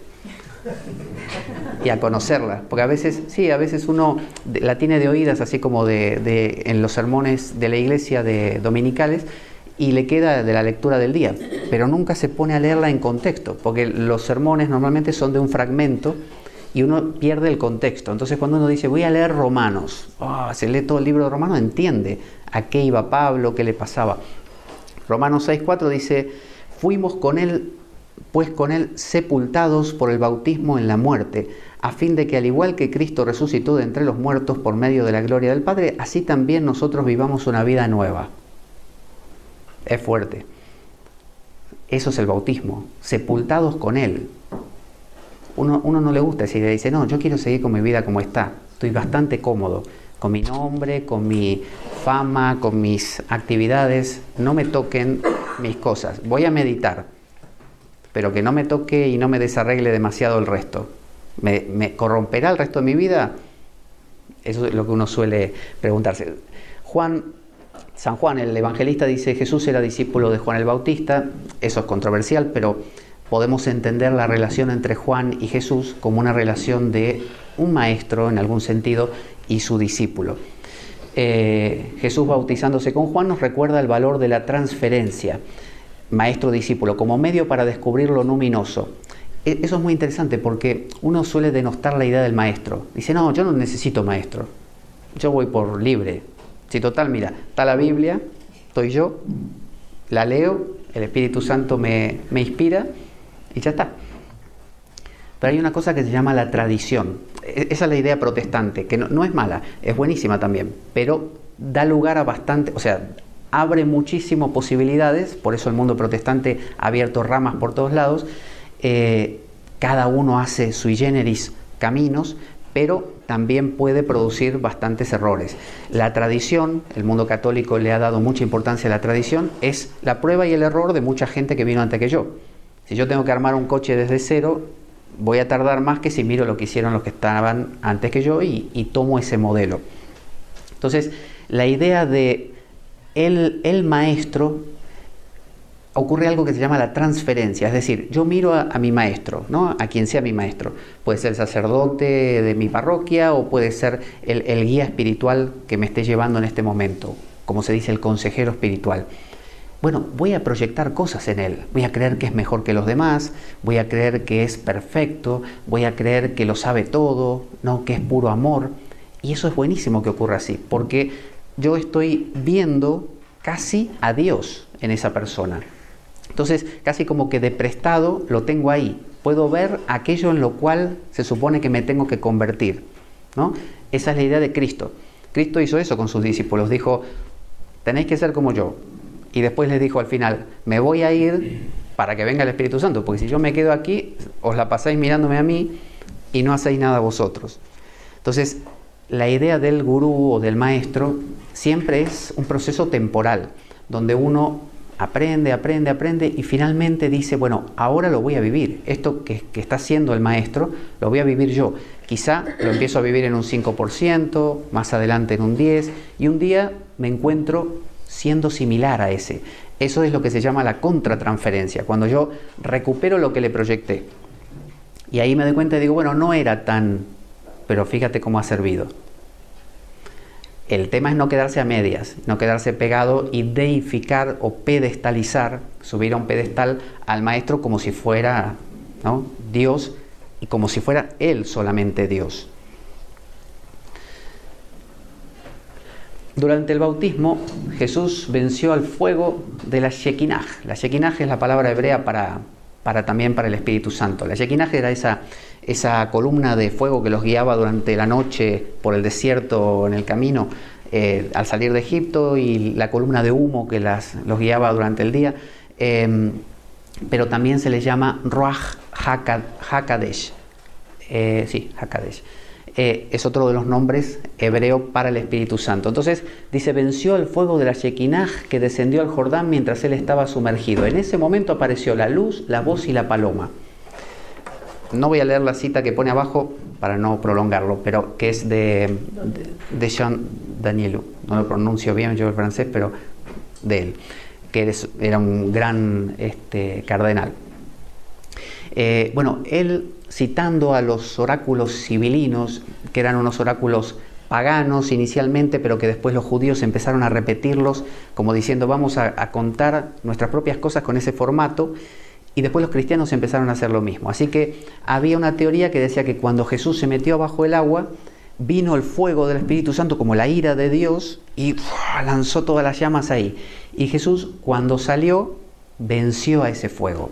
y a conocerla, porque a veces uno la tiene de oídas, así como en los sermones de la iglesia dominicales, y le queda de la lectura del día, pero nunca se pone a leerla en contexto, porque los sermones normalmente son de un fragmento y uno pierde el contexto. Entonces cuando uno dice voy a leer Romanos, se lee todo el libro de Romanos, entiende a qué iba Pablo, qué le pasaba. Romanos 6:4 dice, fuimos con él sepultados por el bautismo en la muerte, a fin de que al igual que Cristo resucitó de entre los muertos por medio de la gloria del Padre, así también nosotros vivamos una vida nueva. Es fuerte. Eso es el bautismo, sepultados con Él. Uno no le gusta esa idea, dice, no, yo quiero seguir con mi vida como está, estoy bastante cómodo, con mi nombre, con mi fama, con mis actividades, no me toquen mis cosas, voy a meditar, pero que no me toque y no me desarregle demasiado el resto. ¿Me corromperá el resto de mi vida? Eso es lo que uno suele preguntarse. San Juan, el evangelista, dice, Jesús era discípulo de Juan el Bautista. Eso es controversial, pero podemos entender la relación entre Juan y Jesús como una relación de un maestro, en algún sentido, y su discípulo. Jesús bautizándose con Juan nos recuerda el valor de la transferencia, maestro-discípulo, como medio para descubrir lo luminoso. Eso es muy interesante porque uno suele denostar la idea del maestro. Dice, no, yo no necesito maestro, yo voy por libre. Si total, mira, está la Biblia, estoy yo, la leo, el Espíritu Santo me inspira y ya está. Pero hay una cosa que se llama la tradición. esa es la idea protestante, que no es mala, es buenísima también, pero da lugar a bastante, o sea, abre muchísimas posibilidades, por eso el mundo protestante ha abierto ramas por todos lados, cada uno hace sui generis caminos, pero también puede producir bastantes errores. La tradición, el mundo católico le ha dado mucha importancia a la tradición, es la prueba y el error de mucha gente que vino antes que yo. Si yo tengo que armar un coche desde cero, voy a tardar más que si miro lo que hicieron los que estaban antes que yo y tomo ese modelo. Entonces, la idea de el maestro, ocurre algo que se llama la transferencia, es decir, yo miro a mi maestro, ¿no? A quien sea mi maestro. Puede ser el sacerdote de mi parroquia o puede ser el guía espiritual que me esté llevando en este momento, como se dice, el consejero espiritual. Bueno, voy a proyectar cosas en él, voy a creer que es mejor que los demás, voy a creer que es perfecto, voy a creer que lo sabe todo, ¿no? Que es puro amor. Y eso es buenísimo que ocurra así, porque yo estoy viendo casi a Dios en esa persona. Entonces, casi como que de prestado lo tengo ahí. Puedo ver aquello en lo cual se supone que me tengo que convertir, ¿no? Esa es la idea de Cristo. Cristo hizo eso con sus discípulos. Dijo, tenéis que ser como yo. Y después les dijo al final, me voy a ir para que venga el Espíritu Santo, porque si yo me quedo aquí, os la pasáis mirándome a mí y no hacéis nada vosotros. Entonces, la idea del gurú o del maestro siempre es un proceso temporal, donde uno aprende y finalmente dice, bueno, ahora lo voy a vivir. Esto que está haciendo el maestro, lo voy a vivir yo. Quizá lo empiezo a vivir en un 5%, más adelante en un 10%, y un día me encuentro siendo similar a ese. Eso es lo que se llama la contratransferencia, cuando yo recupero lo que le proyecté. Y ahí me doy cuenta y digo, bueno, no era tan, pero fíjate cómo ha servido. El tema es no quedarse a medias, no quedarse pegado y deificar o pedestalizar, subir a un pedestal al maestro como si fuera, ¿no?, Dios y como si fuera él solamente Dios. Durante el bautismo, Jesús venció al fuego de la Shekinah. La Shekinah es la palabra hebrea también para el Espíritu Santo. La Shekinah era esa columna de fuego que los guiaba durante la noche por el desierto en el camino al salir de Egipto, y la columna de humo que los guiaba durante el día, pero también se les llama Ruach HaKadosh. Sí, HaKadosh. Es otro de los nombres hebreos para el Espíritu Santo. Entonces dice, venció el fuego de la Shekinah que descendió al Jordán mientras él estaba sumergido. En ese momento apareció la luz, la voz y la paloma. No voy a leer la cita que pone abajo para no prolongarlo, pero que es de Jean Danielou. No lo pronuncio bien yo el francés, pero de él, que era un gran cardenal. Bueno, él, citando a los oráculos sibilinos, que eran unos oráculos paganos inicialmente, pero que después los judíos empezaron a repetirlos, como diciendo, vamos a contar nuestras propias cosas con ese formato, y después los cristianos empezaron a hacer lo mismo. Así que había una teoría que decía que cuando Jesús se metió bajo el agua, vino el fuego del Espíritu Santo como la ira de Dios y lanzó todas las llamas ahí. Y Jesús, cuando salió, venció a ese fuego.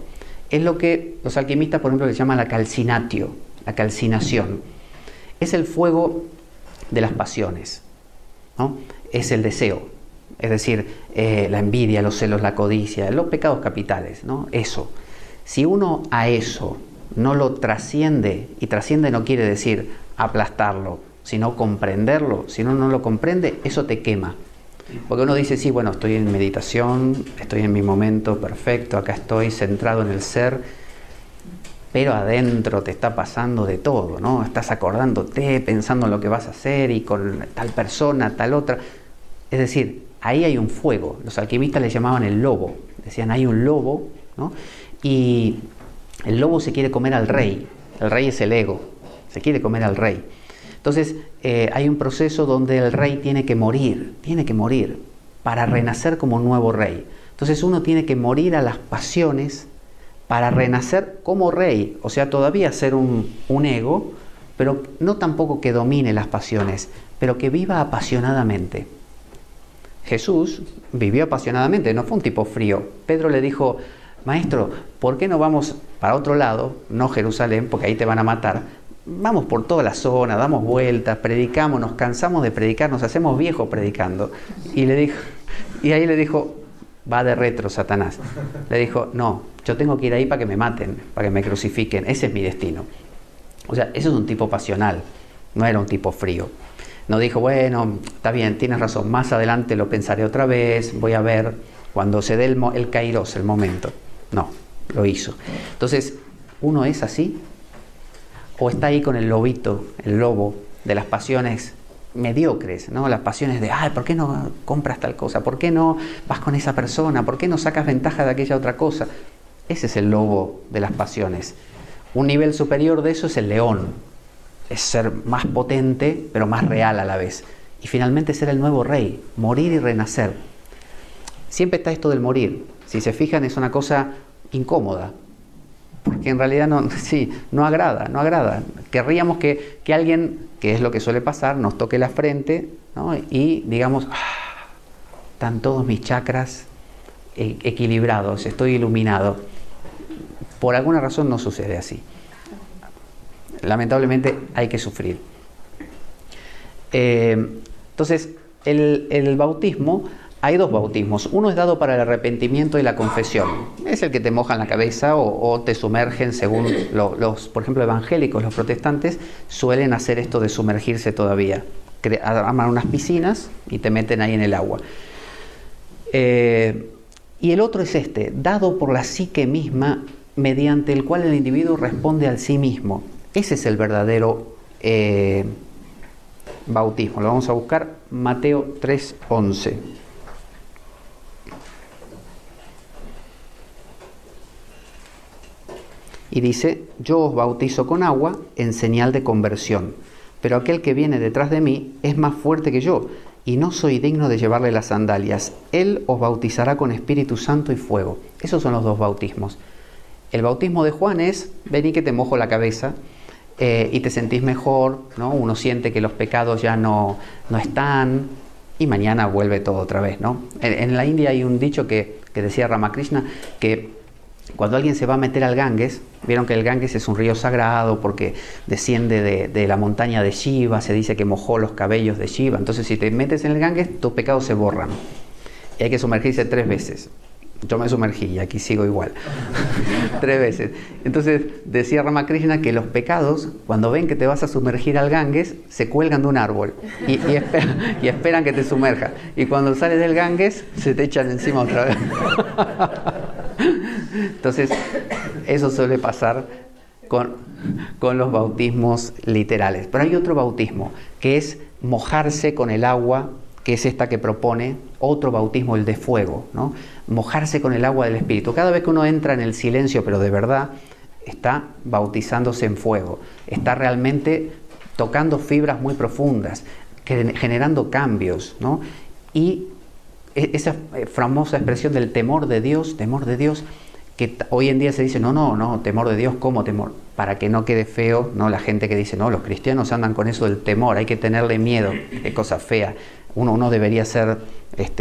Es lo que los alquimistas, por ejemplo, le llaman la calcinatio, la calcinación. Es el fuego de las pasiones, ¿no? Es el deseo, es decir, la envidia, los celos, la codicia, los pecados capitales, ¿no? Eso. Si uno a eso no lo trasciende, y trasciende no quiere decir aplastarlo, sino comprenderlo, si uno no lo comprende, eso te quema. Porque uno dice, sí, bueno, estoy en meditación, estoy en mi momento perfecto, acá estoy centrado en el ser, pero adentro te está pasando de todo, ¿no? Estás acordándote, pensando en lo que vas a hacer y con tal persona, tal otra. Es decir, ahí hay un fuego. Los alquimistas le llamaban el lobo. Decían, hay un lobo, ¿no? Y el lobo se quiere comer al rey. El rey es el ego, se quiere comer al rey. Entonces, hay un proceso donde el rey tiene que morir para renacer como un nuevo rey. Entonces uno tiene que morir a las pasiones para renacer como rey, o sea, todavía ser un ego, pero no tampoco que domine las pasiones, pero que viva apasionadamente. Jesús vivió apasionadamente, no fue un tipo frío. Pedro le dijo, maestro, ¿por qué no vamos para otro lado, no Jerusalén, porque ahí te van a matar, vamos por toda la zona, damos vueltas, predicamos, nos cansamos de predicar, nos hacemos viejos predicando. Y ahí le dijo, va de retro Satanás. Le dijo, no, yo tengo que ir ahí para que me maten, para que me crucifiquen, ese es mi destino. O sea, eso es un tipo pasional, no era un tipo frío. No dijo, bueno, está bien, tienes razón, más adelante lo pensaré otra vez, voy a ver cuando se dé el kairos, el momento. No, lo hizo. Entonces, ¿uno es así? ¿O está ahí con el lobito, el lobo de las pasiones mediocres, ¿no? Las pasiones de, ay, ¿por qué no compras tal cosa? ¿Por qué no vas con esa persona? ¿Por qué no sacas ventaja de aquella otra cosa? Ese es el lobo de las pasiones. Un nivel superior de eso es el león. Es ser más potente, pero más real a la vez. Y finalmente ser el nuevo rey, morir y renacer. Siempre está esto del morir. Si se fijan, es una cosa incómoda. Porque en realidad no agrada. Querríamos que alguien, que es lo que suele pasar, nos toque la frente, ¿no? Y digamos, están todos mis chakras equilibrados, estoy iluminado. Por alguna razón no sucede así. Lamentablemente hay que sufrir. Entonces, el bautismo, hay dos bautismos. Uno es dado para el arrepentimiento y la confesión. Es el que te mojan la cabeza o te sumergen según los, por ejemplo, evangélicos, los protestantes, suelen hacer esto de sumergirse todavía. Arman unas piscinas y te meten ahí en el agua. Y el otro es este, dado por la psique misma, mediante el cual el individuo responde al sí mismo. Ese es el verdadero bautismo. Lo vamos a buscar, Mateo 3:11. Y dice, yo os bautizo con agua en señal de conversión, pero aquel que viene detrás de mí es más fuerte que yo, y no soy digno de llevarle las sandalias. Él os bautizará con Espíritu Santo y fuego. Esos son los dos bautismos. El bautismo de Juan es, vení que te mojo la cabeza y te sentís mejor, ¿no? Uno siente que los pecados ya no están y mañana vuelve todo otra vez, ¿no? En la India hay un dicho que decía Ramakrishna, que cuando alguien se va a meter al Ganges, vieron que el Ganges es un río sagrado porque desciende de la montaña de Shiva, se dice que mojó los cabellos de Shiva, entonces si te metes en el Ganges, tus pecados se borran. Y hay que sumergirse 3 veces. Yo me sumergí y aquí sigo igual. 3 veces. Entonces decía Ramakrishna que los pecados, cuando ven que te vas a sumergir al Ganges, se cuelgan de un árbol y esperan que te sumerjas. Y cuando sales del Ganges, se te echan encima otra vez. Entonces, eso suele pasar con los bautismos literales. Pero hay otro bautismo, que es mojarse con el agua, que es esta que propone otro bautismo, el de fuego, ¿no? Mojarse con el agua del Espíritu. Cada vez que uno entra en el silencio, pero de verdad, está bautizándose en fuego. Está realmente tocando fibras muy profundas, generando cambios, ¿no? Y esa famosa expresión del temor de Dios, que hoy en día se dice, no, temor de Dios, ¿cómo temor? Para que no quede feo, ¿no? La gente que dice, no, los cristianos andan con eso del temor, hay que tenerle miedo, qué cosa fea. Uno debería ser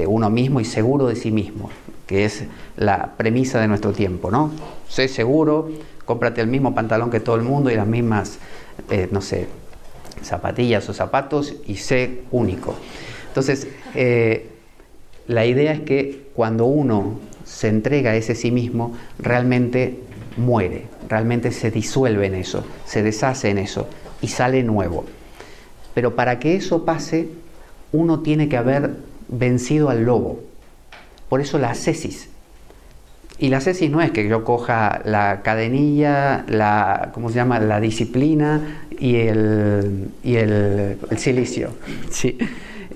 uno mismo y seguro de sí mismo, que es la premisa de nuestro tiempo, ¿no? Sé seguro, cómprate el mismo pantalón que todo el mundo y las mismas, zapatillas o zapatos y sé único. Entonces, la idea es que cuando uno se entrega a ese sí mismo, realmente muere, realmente se disuelve en eso, se deshace en eso y sale nuevo. Pero para que eso pase, uno tiene que haber vencido al lobo. Por eso la ascesis. Y la ascesis no es que yo coja la cadenilla, la disciplina y el silicio, ¿sí?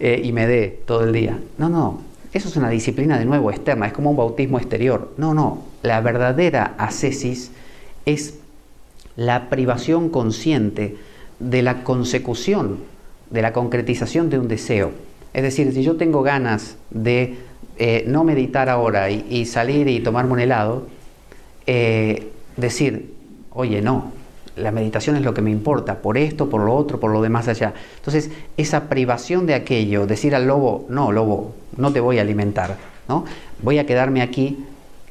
Y me dé todo el día. No. Eso es una disciplina de nuevo externa, es como un bautismo exterior. No. La verdadera ascesis es la privación consciente de la consecución, de la concretización de un deseo. Es decir, si yo tengo ganas de no meditar ahora y salir y tomarme un helado, decir, oye, no, la meditación es lo que me importa, por esto, por lo otro, por lo demás allá. Entonces, esa privación de aquello, decir al lobo, no te voy a alimentar, ¿no? Voy a quedarme aquí,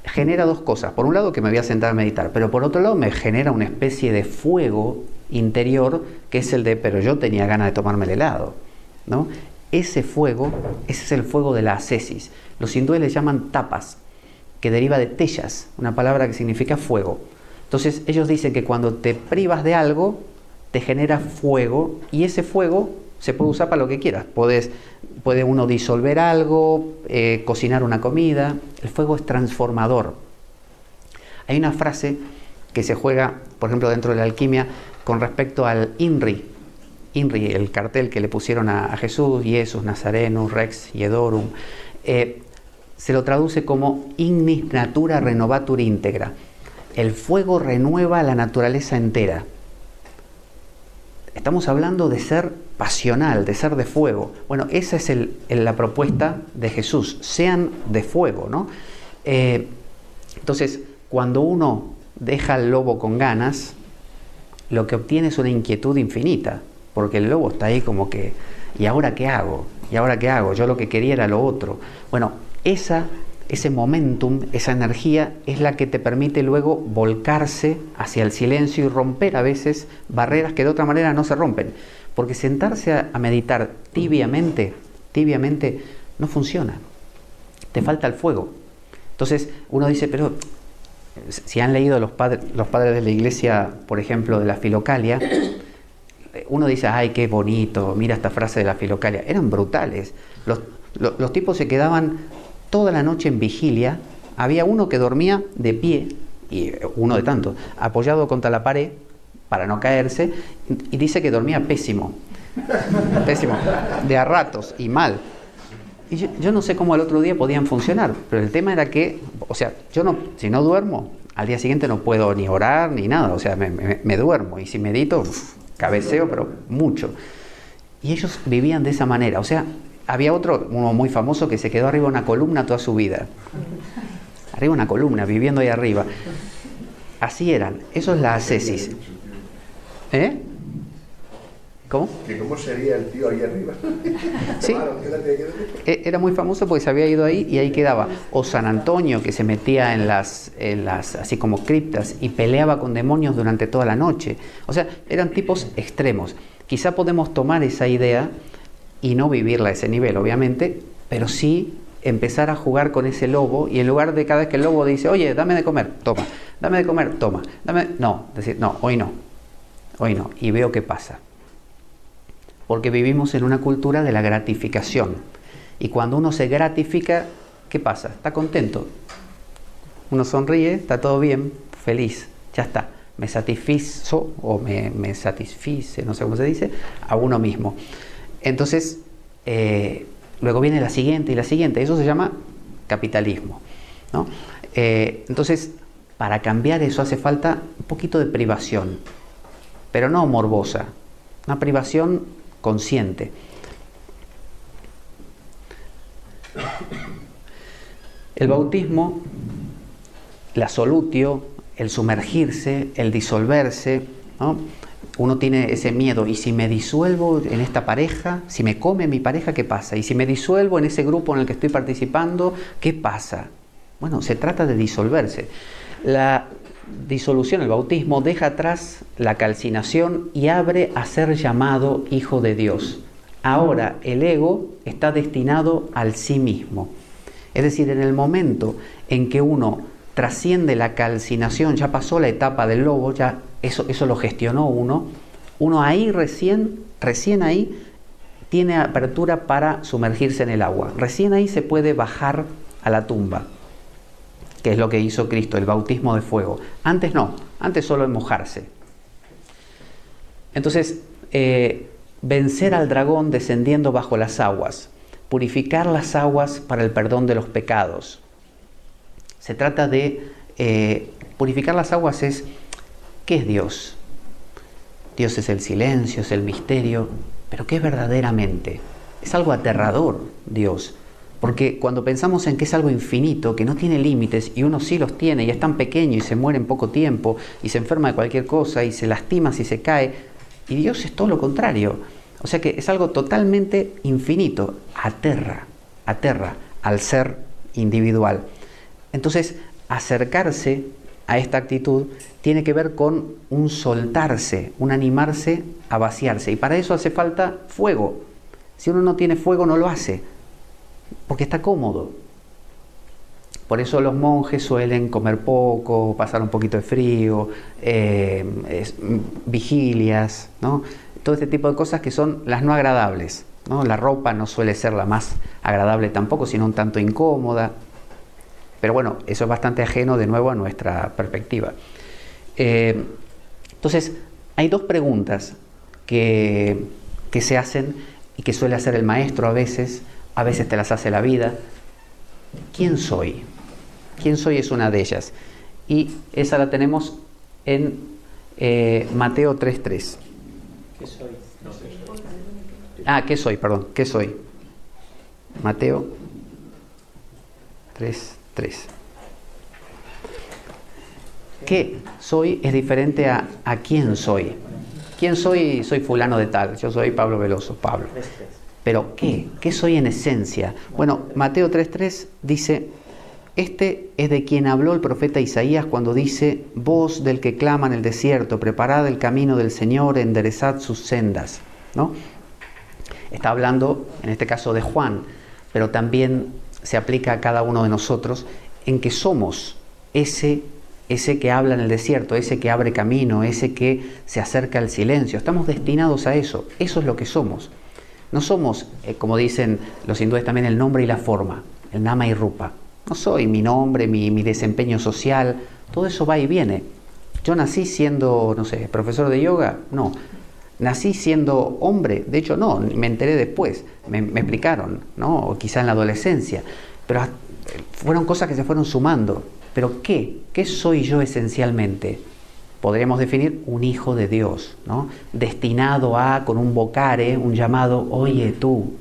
genera dos cosas. Por un lado, que me voy a sentar a meditar, pero por otro lado, me genera una especie de fuego interior, que es el de, pero yo tenía ganas de tomarme el helado, ¿no? Ese fuego, ese es el fuego de la ascesis. Los hindúes le llaman tapas, que deriva de tejas, una palabra que significa fuego. Entonces ellos dicen que cuando te privas de algo, te genera fuego, y ese fuego se puede usar para lo que quieras. Puede uno disolver algo, cocinar una comida. El fuego es transformador. Hay una frase que se juega, por ejemplo, dentro de la alquimia, con respecto al INRI. INRI, el cartel que le pusieron a Jesús, Iesus, Nazarenus, Rex, Iedorum. Se lo traduce como Ignis Natura Renovatur Integra. El fuego renueva la naturaleza entera. Estamos hablando de ser pasional, de ser de fuego. Bueno, esa es la propuesta de Jesús, sean de fuego, ¿no? Entonces, cuando uno deja al lobo con ganas, lo que obtiene es una inquietud infinita, porque el lobo está ahí como que, ¿y ahora qué hago? ¿Y ahora qué hago? Yo lo que quería era lo otro. Bueno, ese momentum, esa energía es la que te permite luego volcarse hacia el silencio y romper a veces barreras que de otra manera no se rompen. Porque sentarse a meditar tibiamente no funciona. Te falta el fuego. Entonces uno dice, pero si han leído los padres de la iglesia, por ejemplo, de la Filocalia, uno dice, ay, qué bonito, mira esta frase de la Filocalia. Eran brutales. Los tipos se quedaban toda la noche en vigilia. Había uno que dormía de pie, y uno de tantos, apoyado contra la pared para no caerse, y dice que dormía pésimo, de a ratos y mal. Y yo no sé cómo al otro día podían funcionar, pero el tema era que, o sea, si no duermo, al día siguiente no puedo ni orar ni nada, o sea, me duermo, y si medito, cabeceo, pero mucho. Y ellos vivían de esa manera, o sea, había uno muy famoso que se quedó arriba de una columna toda su vida. Arriba de una columna, viviendo ahí arriba. Así eran. Eso es la ascesis. ¿Eh? ¿Cómo? ¿Cómo sería el tío ahí arriba? Sí. Era muy famoso porque se había ido ahí y ahí quedaba. O San Antonio, que se metía en las así como criptas y peleaba con demonios durante toda la noche. O sea, eran tipos extremos. Quizá podemos tomar esa idea y no vivirla a ese nivel, obviamente, pero sí empezar a jugar con ese lobo, y en lugar de cada vez que el lobo dice, oye, dame de comer, toma, dame de comer, toma, decir, no, hoy no, y veo qué pasa. Porque vivimos en una cultura de la gratificación, y cuando uno se gratifica, ¿qué pasa? Está contento, uno sonríe, está todo bien, feliz, ya está, me satisfizo, o me satisfice, no sé cómo se dice, a uno mismo. Entonces, luego viene la siguiente y la siguiente. Eso se llama capitalismo, ¿no? Entonces, para cambiar eso hace falta un poquito de privación, pero no morbosa, una privación consciente. El bautismo, la solutio, el sumergirse, el disolverse, ¿no? Uno tiene ese miedo, y si me disuelvo en esta pareja, si me come mi pareja, ¿qué pasa? Y si me disuelvo en ese grupo en el que estoy participando, ¿qué pasa? Bueno, se trata de disolverse. La disolución, el bautismo, deja atrás la calcinación y abre a ser llamado hijo de Dios. Ahora el ego está destinado al sí mismo. Es decir, en el momento en que uno trasciende la calcinación, ya pasó la etapa del lobo, ya eso lo gestionó uno ahí recién ahí tiene apertura para sumergirse en el agua. Recién ahí se puede bajar a la tumba, que es lo que hizo Cristo, el bautismo de fuego. Antes no, antes solo en mojarse. Entonces, vencer al dragón descendiendo bajo las aguas, purificar las aguas para el perdón de los pecados. Se trata de purificar las aguas. ¿Qué es Dios? Dios es el silencio, es el misterio, pero ¿qué es verdaderamente? Es algo aterrador, Dios, porque cuando pensamos en que es algo infinito, que no tiene límites, y uno sí los tiene, y es tan pequeño, y se muere en poco tiempo, y se enferma de cualquier cosa, y se lastima si se cae, y Dios es todo lo contrario. O sea que es algo totalmente infinito, aterra al ser individual. Entonces, acercarse a esta actitud tiene que ver con un soltarse, un animarse a vaciarse. Y para eso hace falta fuego. Si uno no tiene fuego no lo hace, porque está cómodo. Por eso los monjes suelen comer poco, pasar un poquito de frío, vigilias, ¿no? Todo este tipo de cosas que son las no agradables, ¿no? La ropa no suele ser la más agradable tampoco, sino un tanto incómoda. Pero bueno, eso es bastante ajeno de nuevo a nuestra perspectiva. Entonces, hay dos preguntas que se hacen y que suele hacer el maestro a veces te las hace la vida. ¿Quién soy? ¿Quién soy? Es una de ellas. Y esa la tenemos en Mateo 3.3. ¿Qué soy? ¿Qué soy? Perdón, ¿qué soy? Mateo 3.3. ¿Qué soy? Es diferente a quién soy. ¿Quién soy? Soy fulano de tal. Yo soy Pablo Veloso, Pablo. Pero ¿qué? ¿Qué soy en esencia? Bueno, Mateo 3.3 dice: este es de quien habló el profeta Isaías cuando dice: voz del que clama en el desierto, preparad el camino del Señor, enderezad sus sendas, ¿no? Está hablando, en este caso, de Juan, pero también se aplica a cada uno de nosotros, en que somos ese que habla en el desierto, ese que abre camino, ese que se acerca al silencio. Estamos destinados a eso. Eso es lo que somos. No somos, como dicen los hindúes también, el nombre y la forma, el nama y rupa. No soy mi nombre, mi desempeño social, todo eso va y viene. Yo nací siendo, no sé, profesor de yoga, no. Nací siendo hombre, de hecho no, me enteré después, me explicaron, ¿no? O quizá en la adolescencia, pero fueron cosas que se fueron sumando. Pero ¿qué? ¿Qué soy yo esencialmente? Podríamos definir un hijo de Dios, ¿no? Destinado a, con un vocare, un llamado: oye, tú,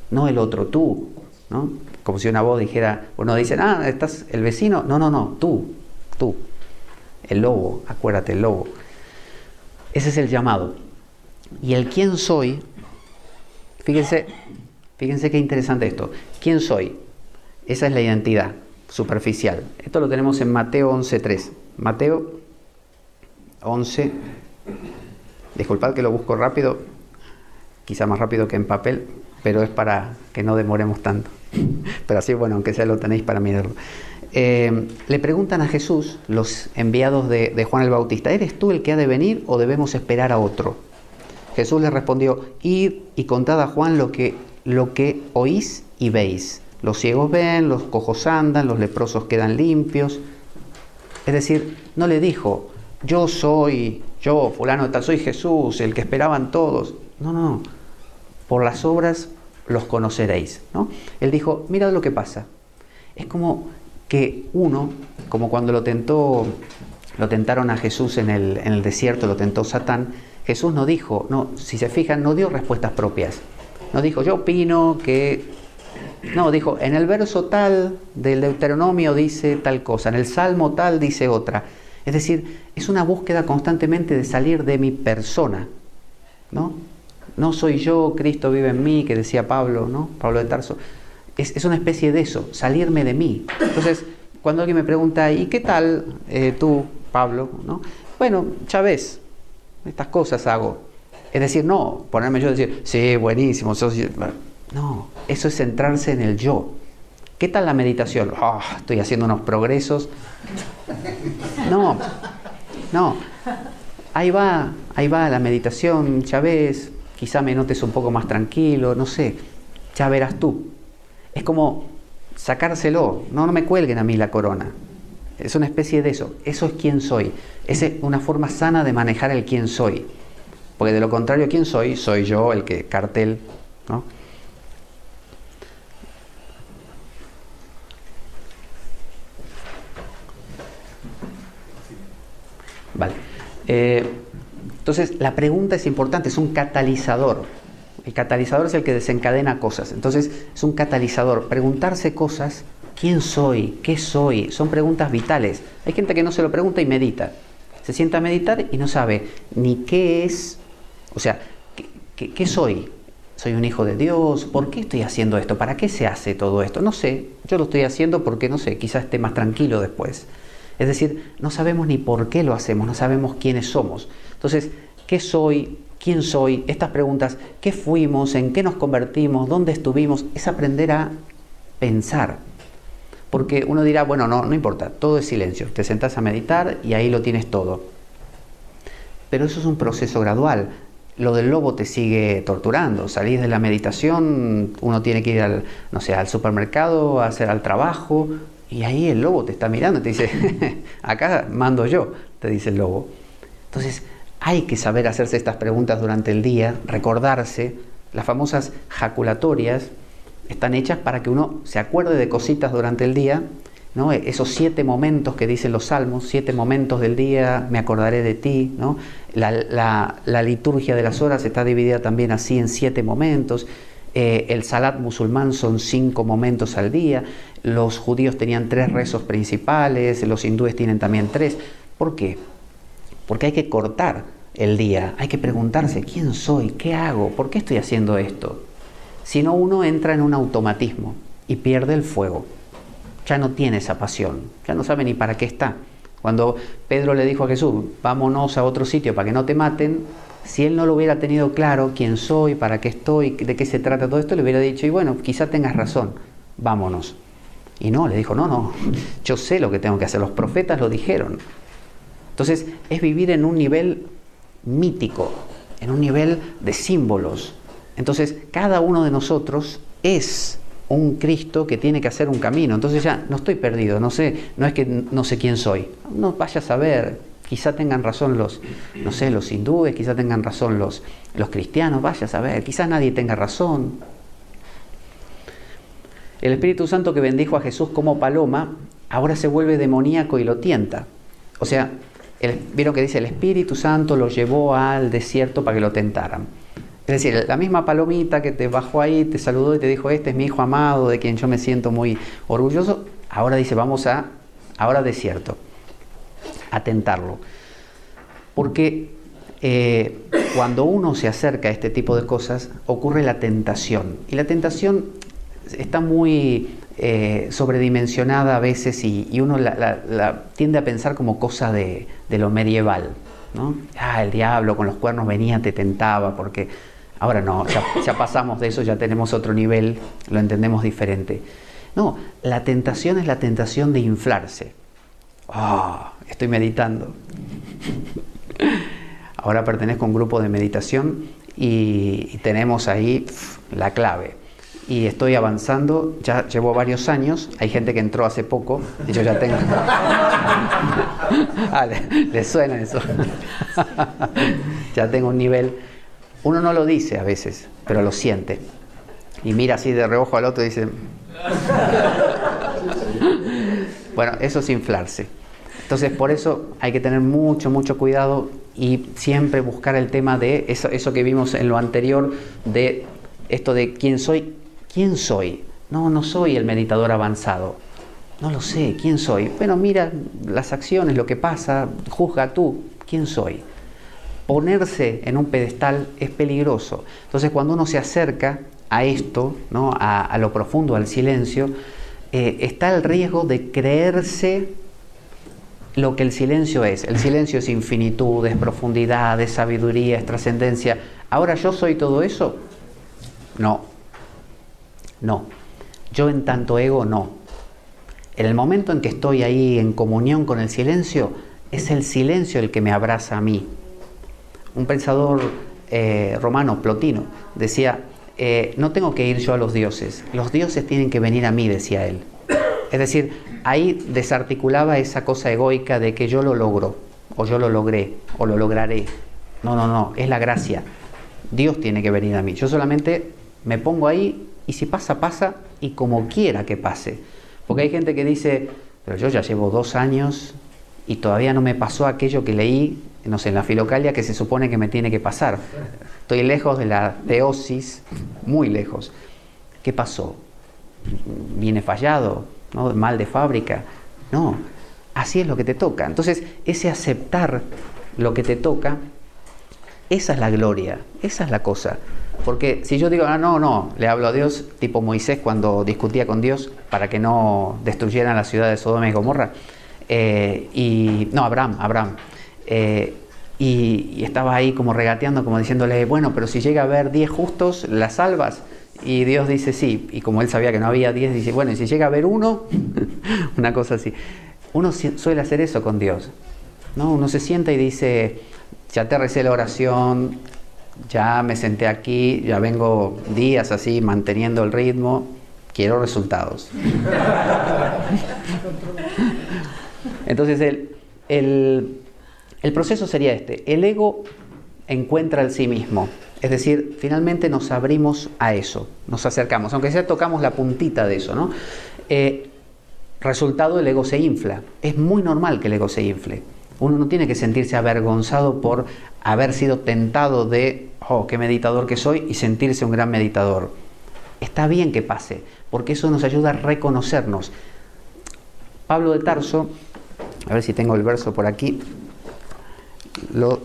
no el otro, tú, ¿no? Como si una voz dijera, uno dice: ¿estás el vecino? No, tú, el lobo, acuérdate, el lobo. Ese es el llamado. Y el quién soy, fíjense qué interesante esto. ¿Quién soy? Esa es la identidad superficial. Esto lo tenemos en Mateo 11.3. Mateo 11. Disculpad que lo busco rápido, quizá más rápido que en papel, pero es para que no demoremos tanto. Pero así, bueno, aunque sea lo tenéis para mirarlo. Le preguntan a Jesús, los enviados de Juan el Bautista: ¿eres tú el que ha de venir o debemos esperar a otro? Jesús les respondió: id y contad a Juan lo que oís y veis. Los ciegos ven, los cojos andan, los leprosos quedan limpios. Es decir, no le dijo: yo, fulano de tal, soy Jesús, el que esperaban todos. No. Por las obras los conoceréis, ¿no? Él dijo: mirad lo que pasa. Es como que como cuando lo tentaron a Jesús en el desierto, lo tentó Satán. Jesús no dijo, si se fijan, no dio respuestas propias. No dijo: yo opino que... No, dijo: en el verso tal del Deuteronomio dice tal cosa, en el Salmo tal dice otra. Es decir, es una búsqueda constantemente de salir de mi persona, ¿no? No soy yo, Cristo vive en mí, que decía Pablo, ¿no? Pablo de Tarso. Es una especie de eso, salirme de mí. Entonces, cuando alguien me pregunta: ¿y qué tal tú, Pablo? ¿No? Bueno, ya ves, estas cosas hago. Es decir, no ponerme yo a decir: sí, buenísimo. No, eso es centrarse en el yo. ¿Qué tal la meditación? Estoy haciendo unos progresos. No. Ahí va la meditación, ya ves. Quizá me notes un poco más tranquilo, no sé. Ya verás tú. Es como sacárselo. No me cuelguen a mí la corona. Es una especie de eso. Eso es quién soy. Esa es una forma sana de manejar el quién soy. Porque de lo contrario, ¿quién soy? Soy yo, el que cartel, ¿no? Vale. Entonces, la pregunta es importante, es un catalizador. El catalizador es el que desencadena cosas. Entonces, es un catalizador. Preguntarse cosas: ¿quién soy? ¿Qué soy? Son preguntas vitales. Hay gente que no se lo pregunta y medita. Se sienta a meditar y no sabe ni qué es. O sea, ¿qué soy? ¿Soy un hijo de Dios? ¿Por qué estoy haciendo esto? ¿Para qué se hace todo esto? No sé. Yo lo estoy haciendo porque, no sé, quizás esté más tranquilo después. Es decir, no sabemos ni por qué lo hacemos, no sabemos quiénes somos. Entonces, ¿qué soy? ¿Quién soy? Estas preguntas, ¿qué fuimos? ¿En qué nos convertimos? ¿Dónde estuvimos? Es aprender a pensar. Porque uno dirá, bueno, no importa, todo es silencio. Te sentás a meditar y ahí lo tienes todo. Pero eso es un proceso gradual. Lo del lobo te sigue torturando. Salís de la meditación, uno tiene que ir al supermercado, a hacer al trabajo, y ahí el lobo te está mirando y te dice, acá mando yo, te dice el lobo. Entonces, hay que saber hacerse estas preguntas durante el día, recordarse. Las famosas jaculatorias están hechas para que uno se acuerde de cositas durante el día, ¿no? Esos 7 momentos que dicen los salmos, 7 momentos del día, me acordaré de ti, ¿no? La liturgia de las horas está dividida también así en 7 momentos. El salat musulmán son 5 momentos al día. Los judíos tenían 3 rezos principales, los hindúes tienen también 3. ¿Por qué? Porque hay que cortar el día, hay que preguntarse quién soy, qué hago, por qué estoy haciendo esto. Si no, uno entra en un automatismo y pierde el fuego. Ya no tiene esa pasión, ya no sabe ni para qué está. Cuando Pedro le dijo a Jesús, vámonos a otro sitio para que no te maten, si él no lo hubiera tenido claro, quién soy, para qué estoy, de qué se trata todo esto, le hubiera dicho, y bueno, quizá tengas razón, vámonos. Y no, le dijo, no, yo sé lo que tengo que hacer, los profetas lo dijeron. Entonces, es vivir en un nivel mítico, en un nivel de símbolos. Entonces, cada uno de nosotros es un Cristo que tiene que hacer un camino. Entonces ya no estoy perdido, no es que no sé quién soy. No vaya a saber, quizá tengan razón los hindúes, quizá tengan razón los cristianos, vaya a saber, quizá nadie tenga razón. El Espíritu Santo que bendijo a Jesús como paloma, ahora se vuelve demoníaco y lo tienta. O sea, vieron que dice, el Espíritu Santo lo llevó al desierto para que lo tentaran. Es decir, la misma palomita que te bajó ahí, te saludó y te dijo, este es mi hijo amado, de quien yo me siento muy orgulloso, ahora dice, ahora desierto, a tentarlo. Porque cuando uno se acerca a este tipo de cosas, ocurre la tentación. Y la tentación está muy sobredimensionada a veces y uno la tiende a pensar como cosa de lo medieval, ¿no? El diablo con los cuernos venía, te tentaba, porque ahora no, ya pasamos de eso, ya tenemos otro nivel, lo entendemos diferente. No, la tentación es la tentación de inflarse. Estoy meditando. Ahora pertenezco a un grupo de meditación y tenemos ahí la clave. Y estoy avanzando, ya llevo varios años, hay gente que entró hace poco, y yo ya tengo... le suena eso. Ya tengo un nivel, uno no lo dice a veces, pero lo siente. Y mira así de reojo al otro y dice... Bueno, eso es inflarse. Entonces, por eso hay que tener mucho cuidado y siempre buscar el tema de eso que vimos en lo anterior, de esto de quién soy. ¿Quién soy? No soy el meditador avanzado. No lo sé, ¿quién soy? Bueno, mira las acciones, lo que pasa, juzga tú, ¿quién soy? Ponerse en un pedestal es peligroso. Entonces, cuando uno se acerca a esto, ¿no? a lo profundo, al silencio, está el riesgo de creerse lo que el silencio es. El silencio es infinitud, es profundidad, es sabiduría, es trascendencia. ¿Ahora yo soy todo eso? No. Yo en tanto ego no. En el momento en que estoy ahí en comunión con el silencio, es el silencio el que me abraza a mí. Un pensador romano, Plotino, decía, no tengo que ir yo a los dioses tienen que venir a mí, decía él. Es decir, ahí desarticulaba esa cosa egoica de que yo lo logro, o yo lo logré, o lo lograré. No, es la gracia. Dios tiene que venir a mí. Yo solamente me pongo ahí y si pasa, pasa y como quiera que pase. Porque hay gente que dice, pero yo ya llevo 2 años y todavía no me pasó aquello que leí, no sé, en la Filocalia que se supone que me tiene que pasar. Estoy lejos de la teosis, muy lejos. ¿Qué pasó? ¿Viene fallado? ¿No? ¿Mal de fábrica? No, así es lo que te toca. Entonces, ese aceptar lo que te toca, esa es la gloria, esa es la cosa. Porque si yo digo, no, le hablo a Dios, tipo Moisés cuando discutía con Dios para que no destruyeran la ciudad de Sodoma y Gomorra, Abraham. Y estaba ahí como regateando, como diciéndole, bueno, pero si llega a haber 10 justos, ¿las salvas? Y Dios dice sí, y como él sabía que no había 10, dice, bueno, y si llega a haber uno, una cosa así. Uno suele hacer eso con Dios, ¿no? Uno se sienta y dice, ya te recé la oración, ya me senté aquí, ya vengo días así manteniendo el ritmo, quiero resultados. Entonces el proceso sería este: el ego encuentra el sí mismo, es decir, finalmente nos abrimos a eso, nos acercamos, aunque sea tocamos la puntita de eso, ¿no? Resultado, el ego se infla. Es muy normal que el ego se infle. Uno no tiene que sentirse avergonzado por haber sido tentado de, oh, qué meditador que soy, y sentirse un gran meditador. Está bien que pase, porque eso nos ayuda a reconocernos. Pablo de Tarso, a ver si tengo el verso por aquí, lo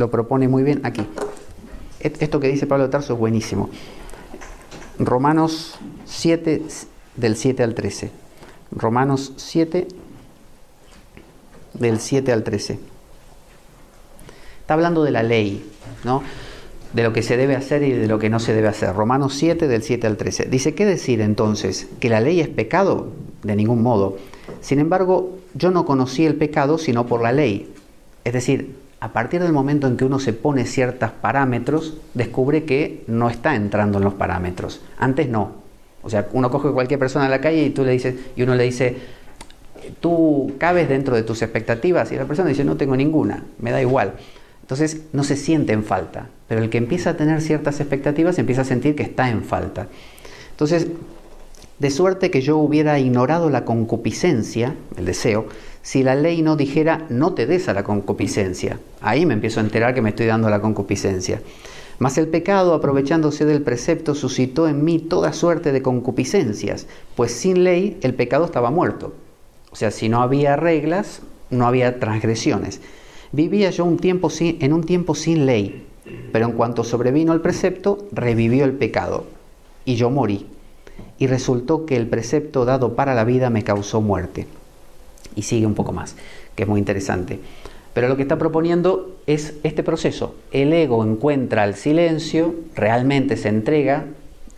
propone muy bien aquí. Esto que dice Pablo de Tarso es buenísimo. Romanos 7, del 7 al 13. Romanos 7, del 7 al 13. Está hablando de la ley, ¿no? De lo que se debe hacer y de lo que no se debe hacer. Romanos 7, del 7 al 13. Dice, ¿qué decir entonces? ¿Que la ley es pecado? De ningún modo. Sin embargo, yo no conocí el pecado sino por la ley. Es decir, a partir del momento en que uno se pone ciertos parámetros, descubre que no está entrando en los parámetros. Antes no. O sea, uno coge a cualquier persona en la calle y uno le dice, ¿tú cabes dentro de tus expectativas? Y la persona dice, no tengo ninguna, me da igual. Entonces no se siente en falta, pero el que empieza a tener ciertas expectativas empieza a sentir que está en falta. Entonces, de suerte que yo hubiera ignorado la concupiscencia, el deseo, si la ley no dijera, no te des a la concupiscencia. Ahí me empiezo a enterar que me estoy dando a la concupiscencia. Mas el pecado, aprovechándose del precepto, suscitó en mí toda suerte de concupiscencias, pues sin ley el pecado estaba muerto. O sea, si no había reglas, no había transgresiones. Vivía yo en un tiempo sin ley, pero en cuanto sobrevino el precepto, revivió el pecado, y yo morí. Y resultó que el precepto dado para la vida me causó muerte. Y sigue un poco más, que es muy interesante. Pero lo que está proponiendo es este proceso. El ego encuentra el silencio, realmente se entrega,